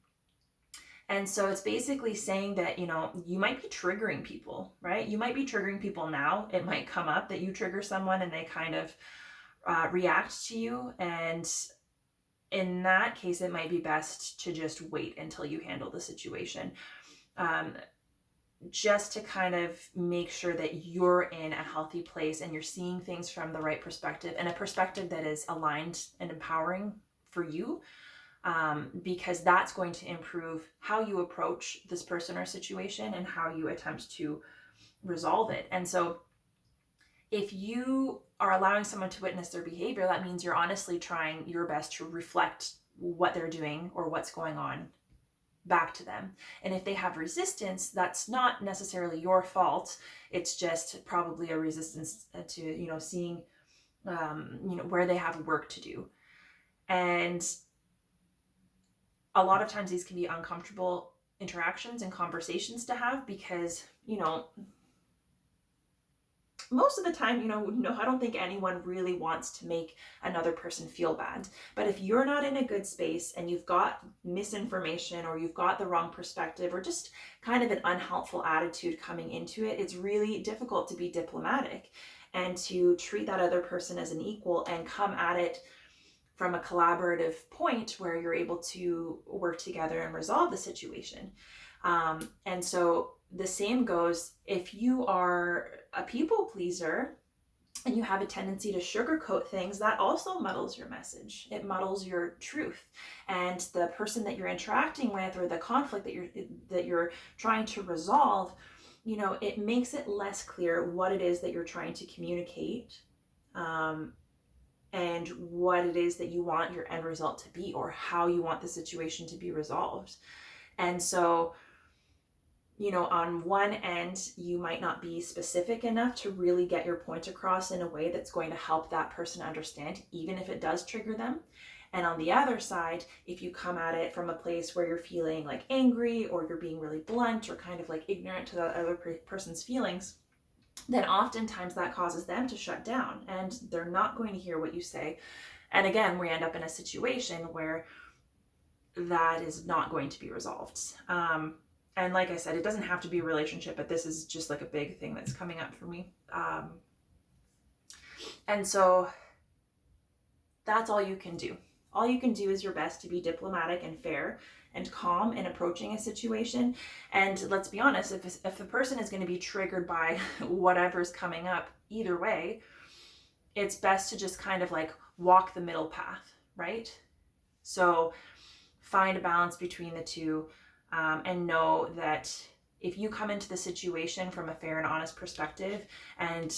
And so it's basically saying that, you might be triggering people, right? You might be triggering people now. It might come up that you trigger someone and they kind of react to you. And in that case, it might be best to just wait until you handle the situation. Just to kind of make sure that you're in a healthy place and you're seeing things from the right perspective, and a perspective that is aligned and empowering for you, because that's going to improve how you approach this person or situation, and how you attempt to resolve it. And so if you are allowing someone to witness their behavior, that means you're honestly trying your best to reflect what they're doing or what's going on back to them. And if they have resistance, that's not necessarily your fault. It's just probably a resistance to, seeing, where they have work to do. And a lot of times these can be uncomfortable interactions and conversations to have because, most of the time, I don't think anyone really wants to make another person feel bad. But if you're not in a good space and you've got misinformation or you've got the wrong perspective or just kind of an unhelpful attitude coming into it, it's really difficult to be diplomatic and to treat that other person as an equal and come at it from a collaborative point where you're able to work together and resolve the situation. And so the same goes if you are a people pleaser and you have a tendency to sugarcoat things, that also muddles your message. It muddles your truth. And the person that you're interacting with or the conflict that you're trying to resolve, it makes it less clear what it is that you're trying to communicate, and what it is that you want your end result to be or how you want the situation to be resolved. And so, on one end, you might not be specific enough to really get your point across in a way that's going to help that person understand, even if it does trigger them. And on the other side, if you come at it from a place where you're feeling like angry or you're being really blunt or kind of like ignorant to the other person's feelings, then oftentimes that causes them to shut down and they're not going to hear what you say. And again, we end up in a situation where that is not going to be resolved. And like I said, it doesn't have to be a relationship, but this is just like a big thing that's coming up for me. And so that's all you can do. All you can do is your best to be diplomatic and fair and calm in approaching a situation. And let's be honest, if the person is going to be triggered by whatever's coming up, either way, it's best to just kind of like walk the middle path, right? So find a balance between the two, and know that if you come into the situation from a fair and honest perspective and,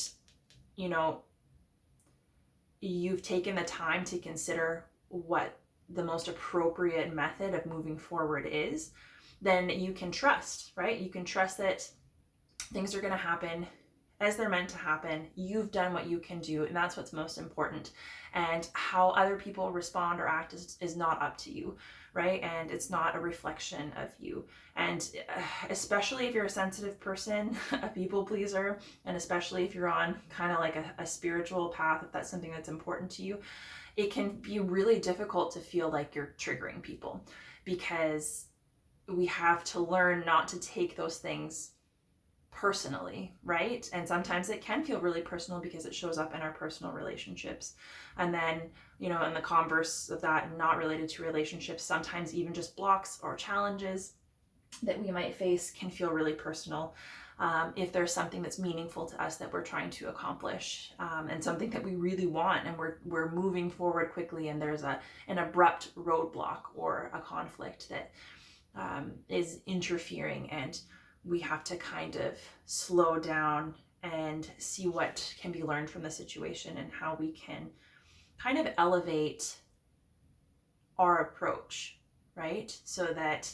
you've taken the time to consider what the most appropriate method of moving forward is, then you can trust, right? You can trust that things are going to happen as they're meant to happen. You've done what you can do, and that's what's most important. And how other people respond or act is not up to you, right? And it's not a reflection of you. And especially if you're a sensitive person, a people pleaser, and especially if you're on kind of like a spiritual path, if that's something that's important to you, it can be really difficult to feel like you're triggering people, because we have to learn not to take those things personally, right? And sometimes it can feel really personal because it shows up in our personal relationships. And then, in the converse of that, not related to relationships, sometimes even just blocks or challenges that we might face can feel really personal. If there's something that's meaningful to us that we're trying to accomplish, and something that we really want, and we're moving forward quickly, and there's an abrupt roadblock or a conflict that is interfering, and we have to kind of slow down and see what can be learned from the situation and how we can kind of elevate our approach, right? So that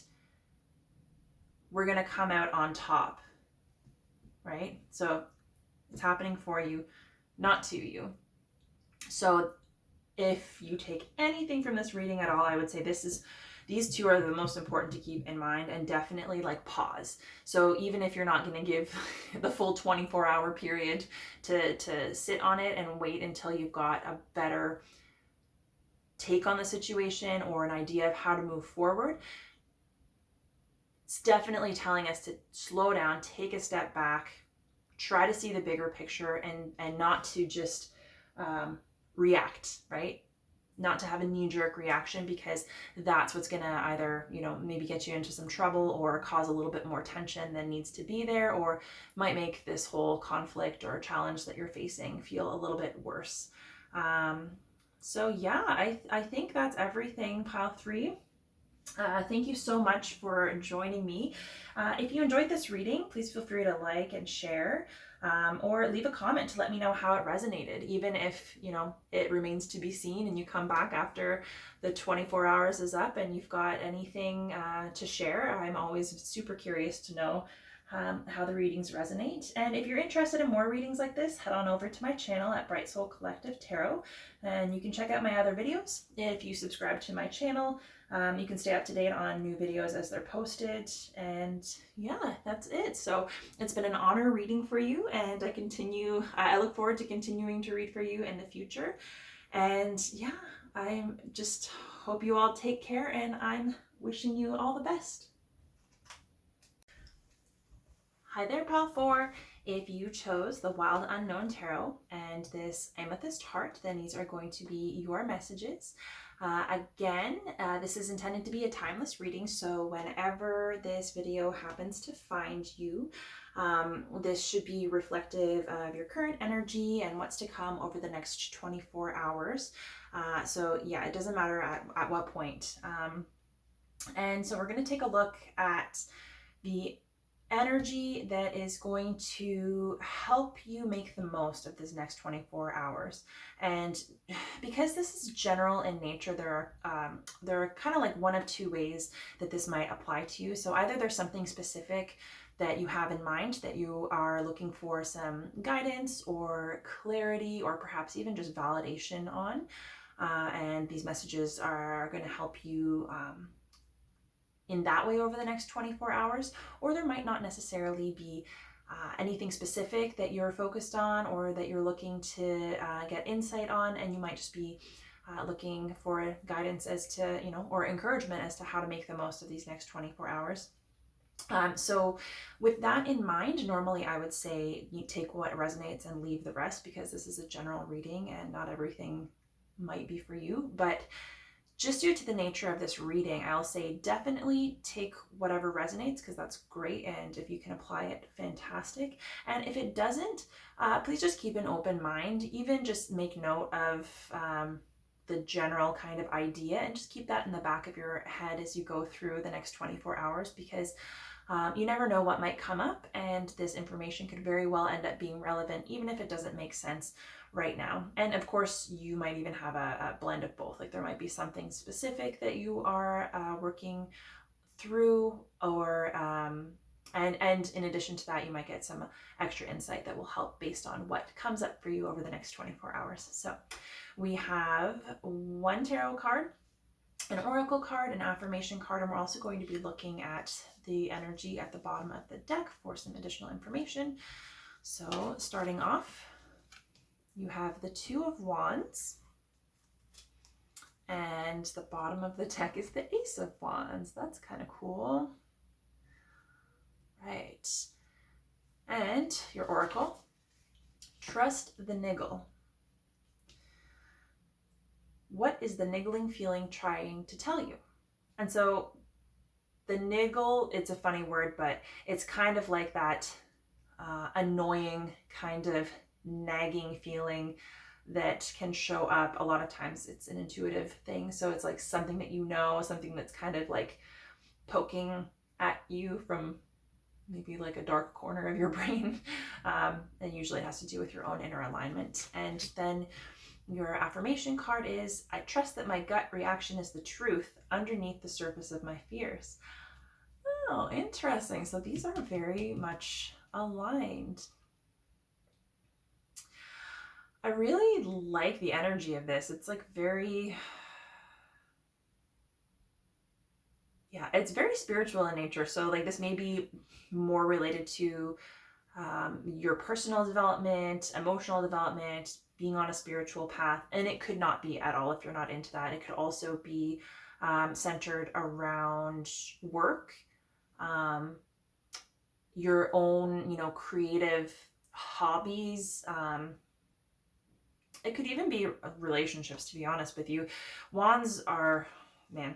we're going to come out on top, right? So it's happening for you, not to you. So if you take anything from this reading at all, I would say these two are the most important to keep in mind, and definitely like pause. So even if you're not going to give the full 24-hour period to sit on it and wait until you've got a better take on the situation or an idea of how to move forward, it's definitely telling us to slow down, take a step back, try to see the bigger picture, and not to just react, right? Not to have a knee-jerk reaction, because that's what's going to either, maybe get you into some trouble or cause a little bit more tension than needs to be there, or might make this whole conflict or challenge that you're facing feel a little bit worse. So yeah, I think that's everything, pile 3. Thank you so much for joining me. If you enjoyed this reading, please feel free to like and share, or leave a comment to let me know how it resonated, even if, you know, it remains to be seen and you come back after the 24 hours is up and you've got anything to share. I'm always super curious to know how the readings resonate. And if you're interested in more readings like this, head on over to my channel at Bright Soul Collective Tarot, and you can check out my other videos. If you subscribe to my channel, you can stay up to date on new videos as they're posted. And yeah, that's it. So it's been an honor reading for you, and I look forward to continuing to read for you in the future. And yeah, I just hope you all take care, and I'm wishing you all the best. Hi there, Pal 4. If you chose the Wild Unknown Tarot and this Amethyst heart, then these are going to be your messages. Again, this is intended to be a timeless reading, so whenever this video happens to find you, this should be reflective of your current energy and what's to come over the next 24 hours. So yeah, it doesn't matter at what point. And so we're going to take a look at the energy that is going to help you make the most of this next 24 hours. And because this is general in nature, there are kind of like one of two ways that this might apply to you. So either there's something specific that you have in mind that you are looking for some guidance or clarity, or perhaps even just validation on, and these messages are going to help you in that way over the next 24 hours, or there might not necessarily be anything specific that you're focused on or that you're looking to get insight on, and you might just be looking for guidance as to, you know, or encouragement as to how to make the most of these next 24 hours. So with that in mind, normally I would say you take what resonates and leave the rest, because this is a general reading and not everything might be for you. But just due to the nature of this reading, I'll say definitely take whatever resonates, because that's great. And if you can apply it, fantastic. And if it doesn't, please just keep an open mind. Even just make note of the general kind of idea, and just keep that in the back of your head as you go through the next 24 hours, because you never know what might come up, and this information could very well end up being relevant, even if it doesn't make sense right now. And of course, you might even have a blend of both. Like there might be something specific that you are working through, or and in addition to that, you might get some extra insight that will help based on what comes up for you over the next 24 hours. So we have one tarot card, an oracle card, an affirmation card, and we're also going to be looking at the energy at the bottom of the deck for some additional information. So starting off, you have the Two of Wands, and the bottom of the deck is the Ace of Wands. That's kind of cool. Right. And your oracle, trust the niggle. What is the niggling feeling trying to tell you? And so the niggle, it's a funny word, but it's kind of like that annoying kind of nagging feeling that can show up. A lot of times it's an intuitive thing. So it's like something that you know, something that's kind of like poking at you from maybe like a dark corner of your brain. And usually it has to do with your own inner alignment. And then your affirmation card is, I trust that my gut reaction is the truth underneath the surface of my fears. Oh, interesting. So these are very much aligned. I really like the energy of this. It's like very, yeah, it's very spiritual in nature. So like this may be more related to your personal development, emotional development, being on a spiritual path. And it could not be at all if you're not into that. It could also be centered around work, your own, you know, creative hobbies. It could even be relationships, to be honest with you. Wands are, man,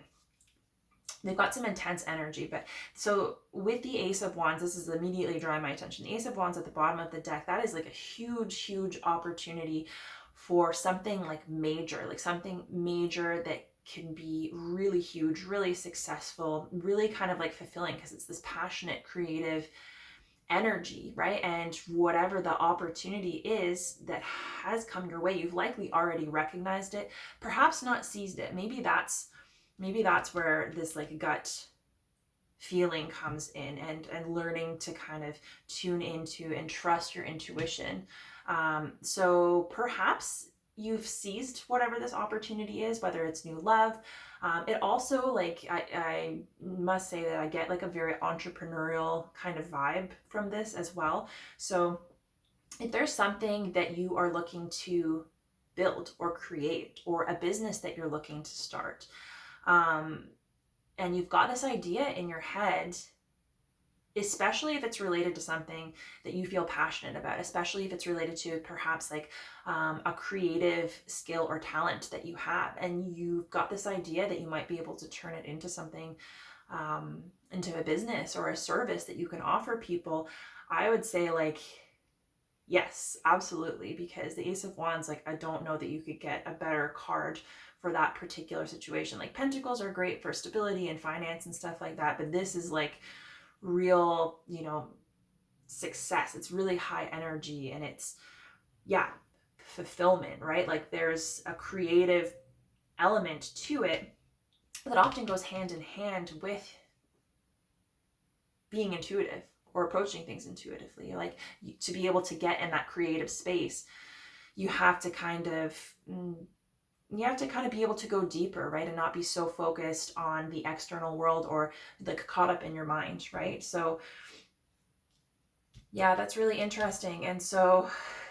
they've got some intense energy. But so with the Ace of Wands, this is immediately drawing my attention. The Ace of Wands at the bottom of the deck, that is like a huge, huge opportunity for something like major that can be really huge, really successful, really kind of like fulfilling, because it's this passionate, creative energy, right? And whatever the opportunity is that has come your way, you've likely already recognized it, perhaps not seized it. Maybe that's where this like gut feeling comes in, and learning to kind of tune into and trust your intuition. So perhaps you've seized whatever this opportunity is, whether it's new love. It also, like, I must say that I get like a very entrepreneurial kind of vibe from this as well. So if there's something that you are looking to build or create, or a business that you're looking to start, and you've got this idea in your head, especially if it's related to something that you feel passionate about, especially if it's related to perhaps like a creative skill or talent that you have, and you've got this idea that you might be able to turn it into something, into a business or a service that you can offer people, I would say like, yes, absolutely, because the Ace of Wands, like, I don't know that you could get a better card for that particular situation. Like, Pentacles are great for stability and finance and stuff like that, but this is like real, success. It's really high energy, and it's, yeah, fulfillment, right? Like, there's a creative element to it that often goes hand in hand with being intuitive or approaching things intuitively. Like, to be able to get in that creative space, you have to kind of be able to go deeper, right? And not be so focused on the external world, or like caught up in your mind, right? So yeah, that's really interesting. And so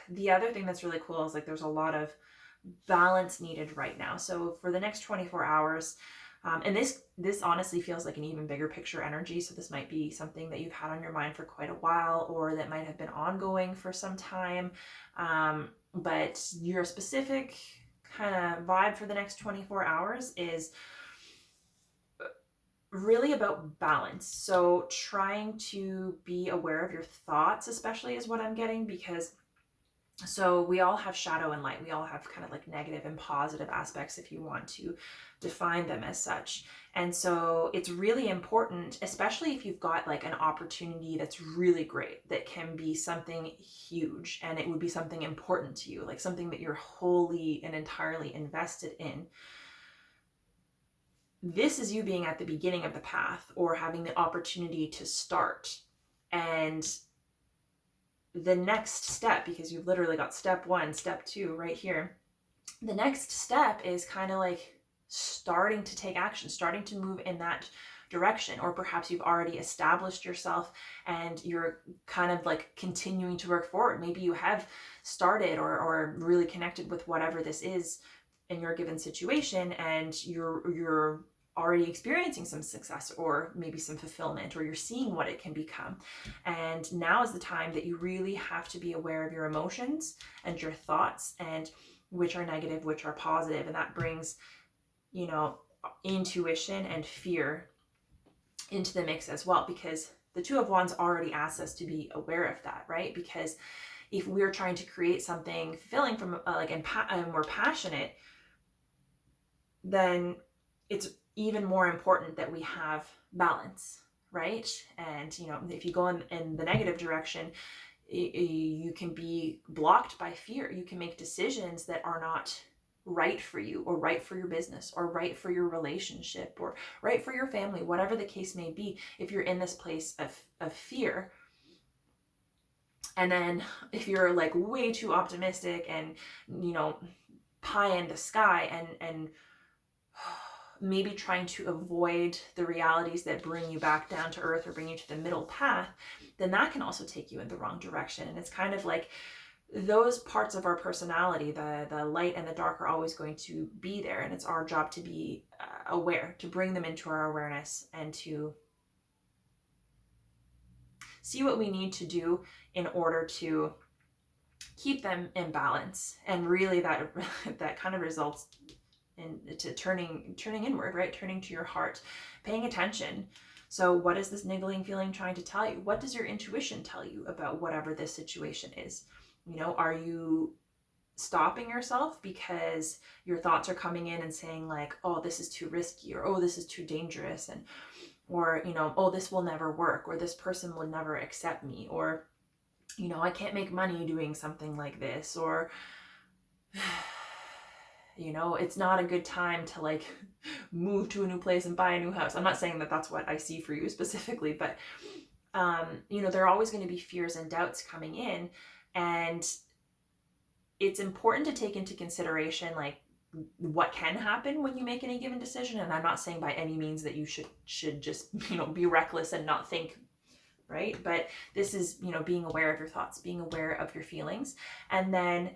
the other thing that's really cool is like there's a lot of balance needed right now. So for the next 24 hours, and this honestly feels like an even bigger picture energy. So this might be something that you've had on your mind for quite a while, or that might have been ongoing for some time. But your specific kind of vibe for the next 24 hours is really about balance. So trying to be aware of your thoughts, especially, is what I'm getting, because so we all have shadow and light. We all have kind of like negative and positive aspects, if you want to define them as such. And so it's really important, especially if you've got like an opportunity that's really great, that can be something huge, and it would be something important to you, like something that you're wholly and entirely invested in. This is you being at the beginning of the path, or having the opportunity to start. And the next step, because you've literally got step 1, step 2 right here. The next step is kind of like starting to take action, starting to move in that direction. Or perhaps you've already established yourself and you're kind of like continuing to work forward. Maybe you have started or really connected with whatever this is in your given situation, and you're already experiencing some success, or maybe some fulfillment, or you're seeing what it can become. And now is the time that you really have to be aware of your emotions and your thoughts, and which are negative, which are positive. And that brings, intuition and fear into the mix as well, because the Two of Wands already asks us to be aware of that, right? Because if we're trying to create something fulfilling from and we're passionate, then it's even more important that we have balance, right? And if you go in the negative direction, you can be blocked by fear. You can make decisions that are not right for you, or right for your business, or right for your relationship, or right for your family, whatever the case may be. If you're in this place of fear, and then if you're like way too optimistic and pie in the sky, and maybe trying to avoid the realities that bring you back down to earth, or bring you to the middle path, then that can also take you in the wrong direction. And it's kind of like those parts of our personality, the light and the dark, are always going to be there. And it's our job to be aware, to bring them into our awareness, and to see what we need to do in order to keep them in balance. And really that kind of results into turning inward, right? Turning to your heart, paying attention. So what is this niggling feeling trying to tell you? What does your intuition tell you about whatever this situation is? Are you stopping yourself because your thoughts are coming in and saying like, oh, this is too risky, or oh, this is too dangerous, and or, you know, oh, this will never work, or this person will never accept me, or, you know, I can't make money doing something like this, or, you know, it's not a good time to like move to a new place and buy a new house. I'm not saying that that's what I see for you specifically, but, you know, there are always going to be fears and doubts coming in. And it's important to take into consideration like what can happen when you make any given decision. And I'm not saying by any means that you should just, you know, be reckless and not think, right? But this is, you know, being aware of your thoughts, being aware of your feelings, and then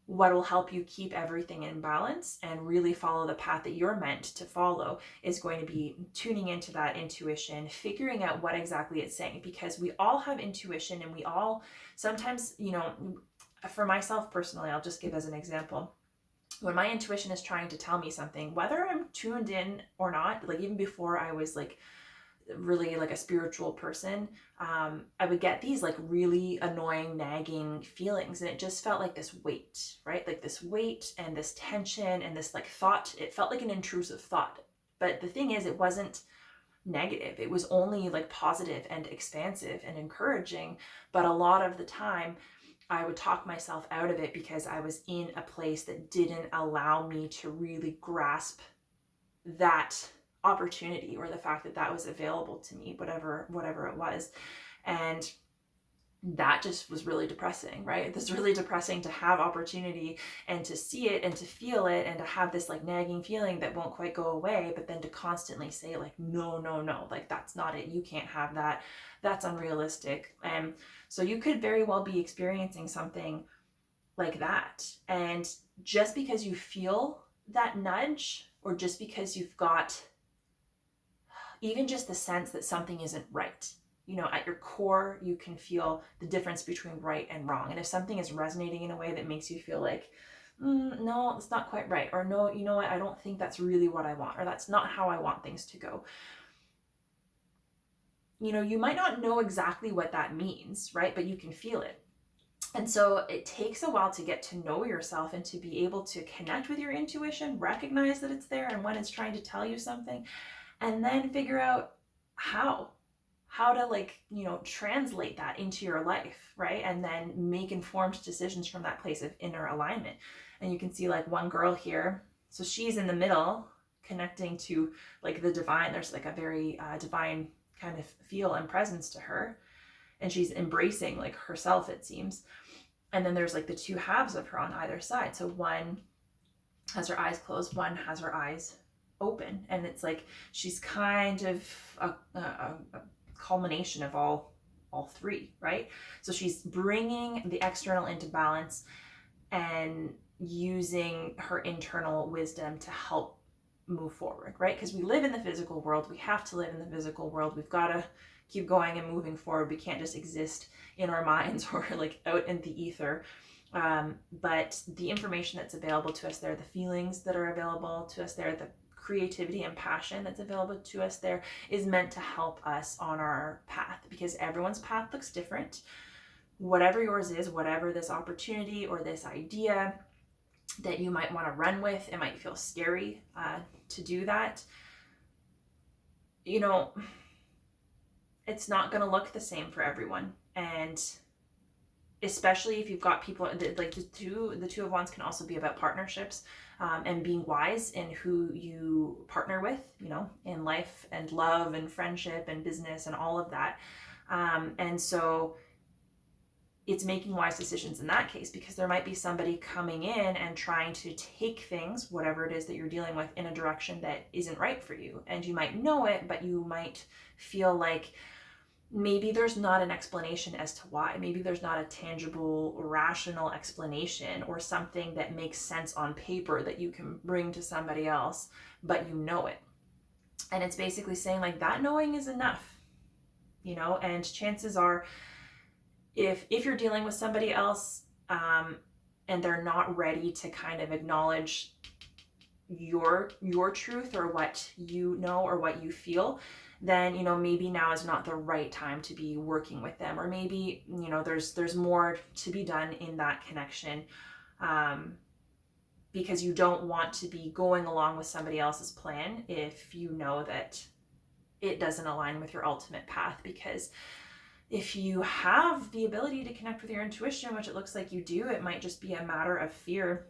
what will help you keep everything in balance and really follow the path that you're meant to follow is going to be tuning into that intuition, figuring out what exactly it's saying, because we all have intuition, and we all sometimes, you know, for myself personally, I'll just give as an example. When my intuition is trying to tell me something, whether I'm tuned in or not, like even before I was like really like a spiritual person, I would get these like really annoying, nagging feelings, and it just felt like this weight, right? Like this weight and this tension and this like thought. It felt like an intrusive thought. But the thing is, it wasn't negative. It was only like positive and expansive and encouraging. But a lot of the time, I would talk myself out of it because I was in a place that didn't allow me to really grasp that opportunity, or the fact that that was available to me, whatever it was. And that just was really depressing, right? It's really depressing to have opportunity and to see it and to feel it and to have this like nagging feeling that won't quite go away, but then to constantly say like, no, like that's not it. You can't have that. That's unrealistic. And so you could very well be experiencing something like that. And just because you feel that nudge, or just because you've got even just the sense that something isn't right, you know, at your core, you can feel the difference between right and wrong. And if something is resonating in a way that makes you feel like, no, it's not quite right, or no, you know what, I don't think that's really what I want, or that's not how I want things to go. You know, you might not know exactly what that means, right? But you can feel it. And so it takes a while to get to know yourself and to be able to connect with your intuition, recognize that it's there and when it's trying to tell you something, and then figure out how to like, you know, translate that into your life, right? And then make informed decisions from that place of inner alignment. And you can see like one girl here, so she's in the middle connecting to like the divine. There's like a very divine kind of feel and presence to her, and she's embracing like herself, it seems. And then there's like the two halves of her on either side. So one has her eyes closed, one has her eyes open, and it's like she's kind of a culmination of all three, right? So she's bringing the external into balance and using her internal wisdom to help move forward, right? Because we live in the physical world, we have to live in the physical world, we've got to keep going and moving forward. We can't just exist in our minds or like out in the ether. But the information that's available to us there, the feelings that are available to us there, the creativity and passion that's available to us there is meant to help us on our path, because everyone's path looks different. Whatever yours is, whatever this opportunity or this idea that you might want to run with, it might feel scary to do that. You know, it's not going to look the same for everyone. And especially if you've got people like the two of wands can also be about partnerships, and being wise in who you partner with, you know, in life and love and friendship and business and all of that. And so it's making wise decisions in that case, because there might be somebody coming in and trying to take things, whatever it is that you're dealing with, in a direction that isn't right for you. And you might know it, but you might feel like maybe there's not an explanation as to why. Maybe there's not a tangible, rational explanation or something that makes sense on paper that you can bring to somebody else, but you know it. And it's basically saying like that knowing is enough, you know. And chances are, if you're dealing with somebody else and they're not ready to kind of acknowledge your truth or what you know or what you feel, then, you know, maybe now is not the right time to be working with them. Or maybe, you know, there's more to be done in that connection because you don't want to be going along with somebody else's plan if you know that it doesn't align with your ultimate path. Because if you have the ability to connect with your intuition, which it looks like you do, it might just be a matter of fear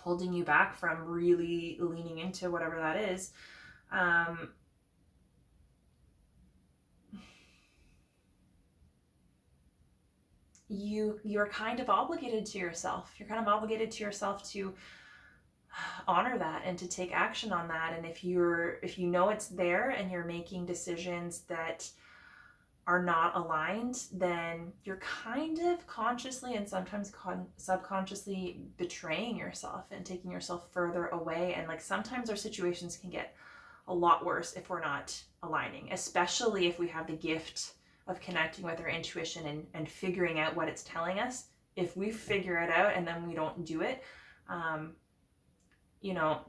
holding you back from really leaning into whatever that is. You're kind of obligated to yourself. You're kind of obligated to yourself to honor that and to take action on that. And if you know it's there and you're making decisions that are not aligned, then you're kind of consciously and sometimes subconsciously betraying yourself and taking yourself further away. And like sometimes our situations can get a lot worse if we're not aligning, especially if we have the gift of connecting with our intuition and figuring out what it's telling us. If we figure it out and then we don't do it, you know,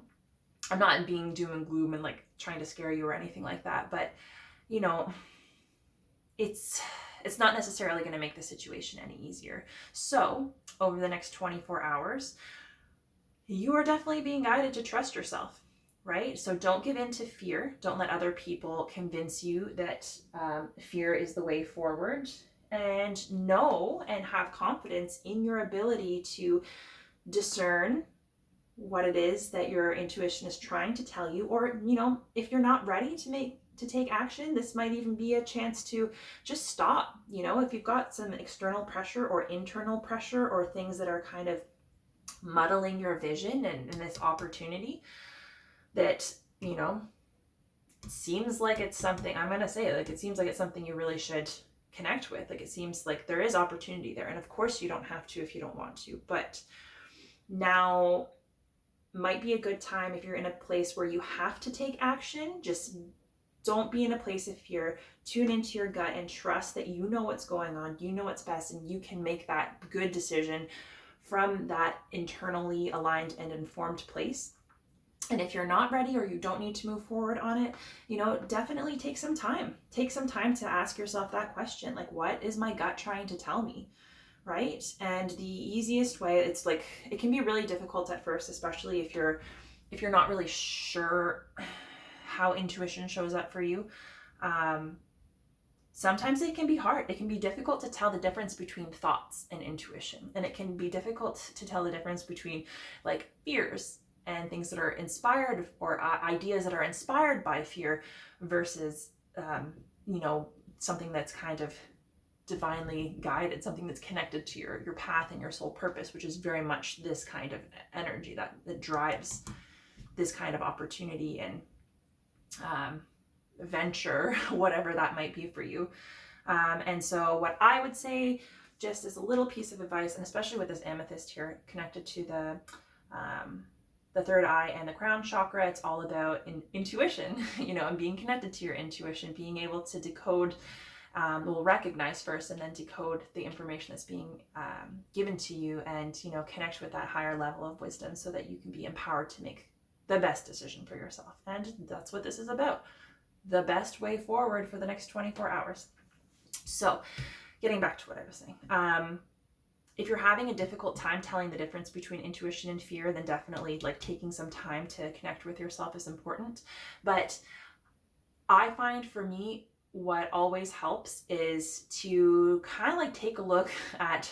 I'm not being doom and gloom and like trying to scare you or anything like that, but you know, it's not necessarily going to make the situation any easier. So over the next 24 hours, you are definitely being guided to trust yourself, right? So don't give in to fear. Don't let other people convince you that fear is the way forward. And know and have confidence in your ability to discern what it is that your intuition is trying to tell you. Or, you know, if you're not ready to take action, this might even be a chance to just stop. You know, if you've got some external pressure or internal pressure or things that are kind of muddling your vision and this opportunity that, you know, seems like it's something, I'm going to say it, like it seems like it's something you really should connect with. Like it seems like there is opportunity there. And of course you don't have to if you don't want to, but now might be a good time if you're in a place where you have to take action. Just don't be in a place of fear. Tune into your gut and trust that you know what's going on, you know what's best, and you can make that good decision from that internally aligned and informed place. And if you're not ready or you don't need to move forward on it, you know, definitely take some time. Take some time to ask yourself that question, like, what is my gut trying to tell me? Right? And the easiest way, it's like, it can be really difficult at first, especially if you're not really sure how intuition shows up for you. Sometimes it can be hard. It can be difficult to tell the difference between thoughts and intuition. And it can be difficult to tell the difference between like fears and things that are inspired, or ideas that are inspired by fear versus, you know, something that's kind of divinely guided, something that's connected to your path and your soul purpose, which is very much this kind of energy that drives this kind of opportunity and venture, whatever that might be for you. And so what I would say, just as a little piece of advice, and especially with this amethyst here connected to the third eye and the crown chakra, it's all about intuition, you know, and being connected to your intuition, being able to decode, we'll recognize first and then decode the information that's being given to you, and, you know, connect with that higher level of wisdom so that you can be empowered to make the best decision for yourself. And that's what this is about. The best way forward for the next 24 hours. So getting back to what I was saying, if you're having a difficult time telling the difference between intuition and fear, then definitely like taking some time to connect with yourself is important. But I find for me, what always helps is to kind of like take a look at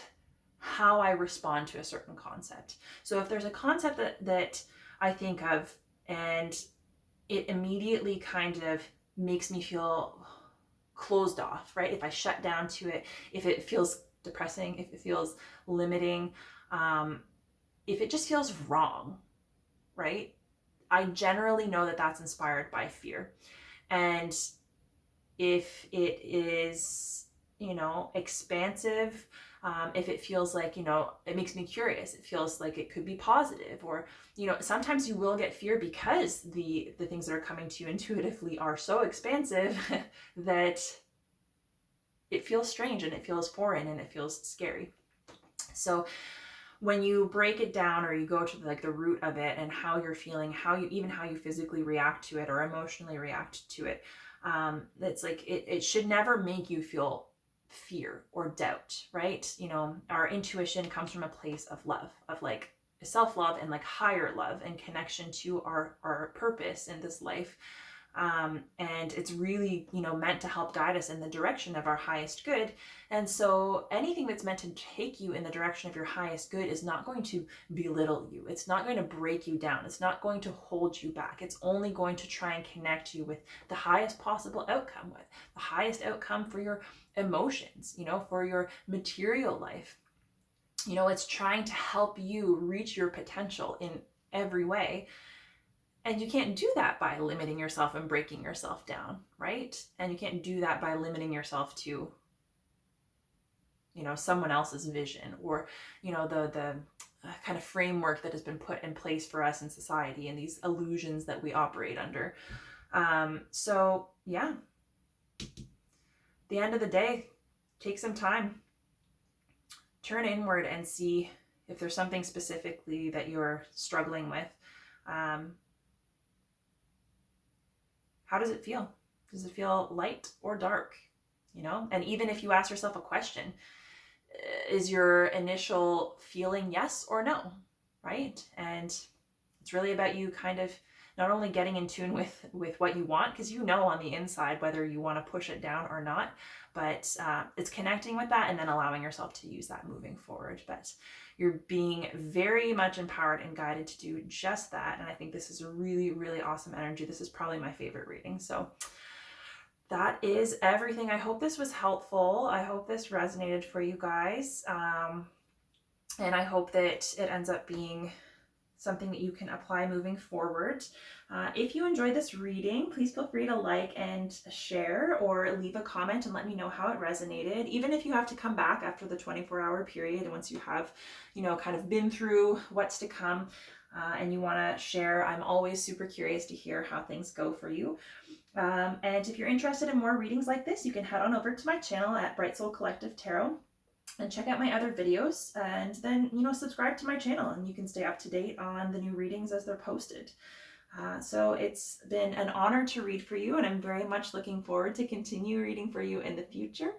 how I respond to a certain concept. So if there's a concept that I think of and it immediately kind of makes me feel closed off, right? If I shut down to it, if it feels depressing, if it feels limiting, if it just feels wrong, right? I generally know that that's inspired by fear. And if it is, you know, expansive, if it feels like, you know, it makes me curious, it feels like it could be positive, or, you know, sometimes you will get fear because the things that are coming to you intuitively are so expansive that it feels strange and it feels foreign and it feels scary. So when you break it down, or you go to like the root of it and how you're feeling, how you physically react to it or emotionally react to it, it's like it should never make you feel fear or doubt, right? You know, our intuition comes from a place of love, of like self-love and like higher love and connection to our purpose in this life. And it's really, you know, meant to help guide us in the direction of our highest good. And so anything that's meant to take you in the direction of your highest good is not going to belittle you. It's not going to break you down. It's not going to hold you back. It's only going to try and connect you with the highest possible outcome, with the highest outcome for your emotions, you know, for your material life. You know, it's trying to help you reach your potential in every way. And you can't do that by limiting yourself and breaking yourself down, right? And you can't do that by limiting yourself to, you know, someone else's vision or, you know, the kind of framework that has been put in place for us in society and these illusions that we operate under. So yeah, at the end of the day, take some time, turn inward and see if there's something specifically that you're struggling with. How does it feel? Does it feel light or dark? You know, and even if you ask yourself a question, is your initial feeling yes or no, right? And it's really about you kind of not only getting in tune with what you want, because you know on the inside whether you want to push it down or not, but it's connecting with that and then allowing yourself to use that moving forward. But you're being very much empowered and guided to do just that. And I think this is a really, really awesome energy. This is probably my favorite reading. So that is everything. I hope this was helpful. I hope this resonated for you guys. And I hope that it ends up being something that you can apply moving forward. If you enjoyed this reading, please feel free to like and share or leave a comment and let me know how it resonated. Even if you have to come back after the 24-hour period, once you have, you know, kind of been through what's to come and you want to share, I'm always super curious to hear how things go for you. And if you're interested in more readings like this, you can head on over to my channel at Bright Soul Collective Tarot and check out my other videos, and then, you know, subscribe to my channel and you can stay up to date on the new readings as they're posted. So it's been an honor to read for you, and I'm very much looking forward to continue reading for you in the future.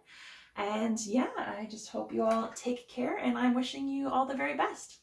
And yeah, I just hope you all take care, and I'm wishing you all the very best.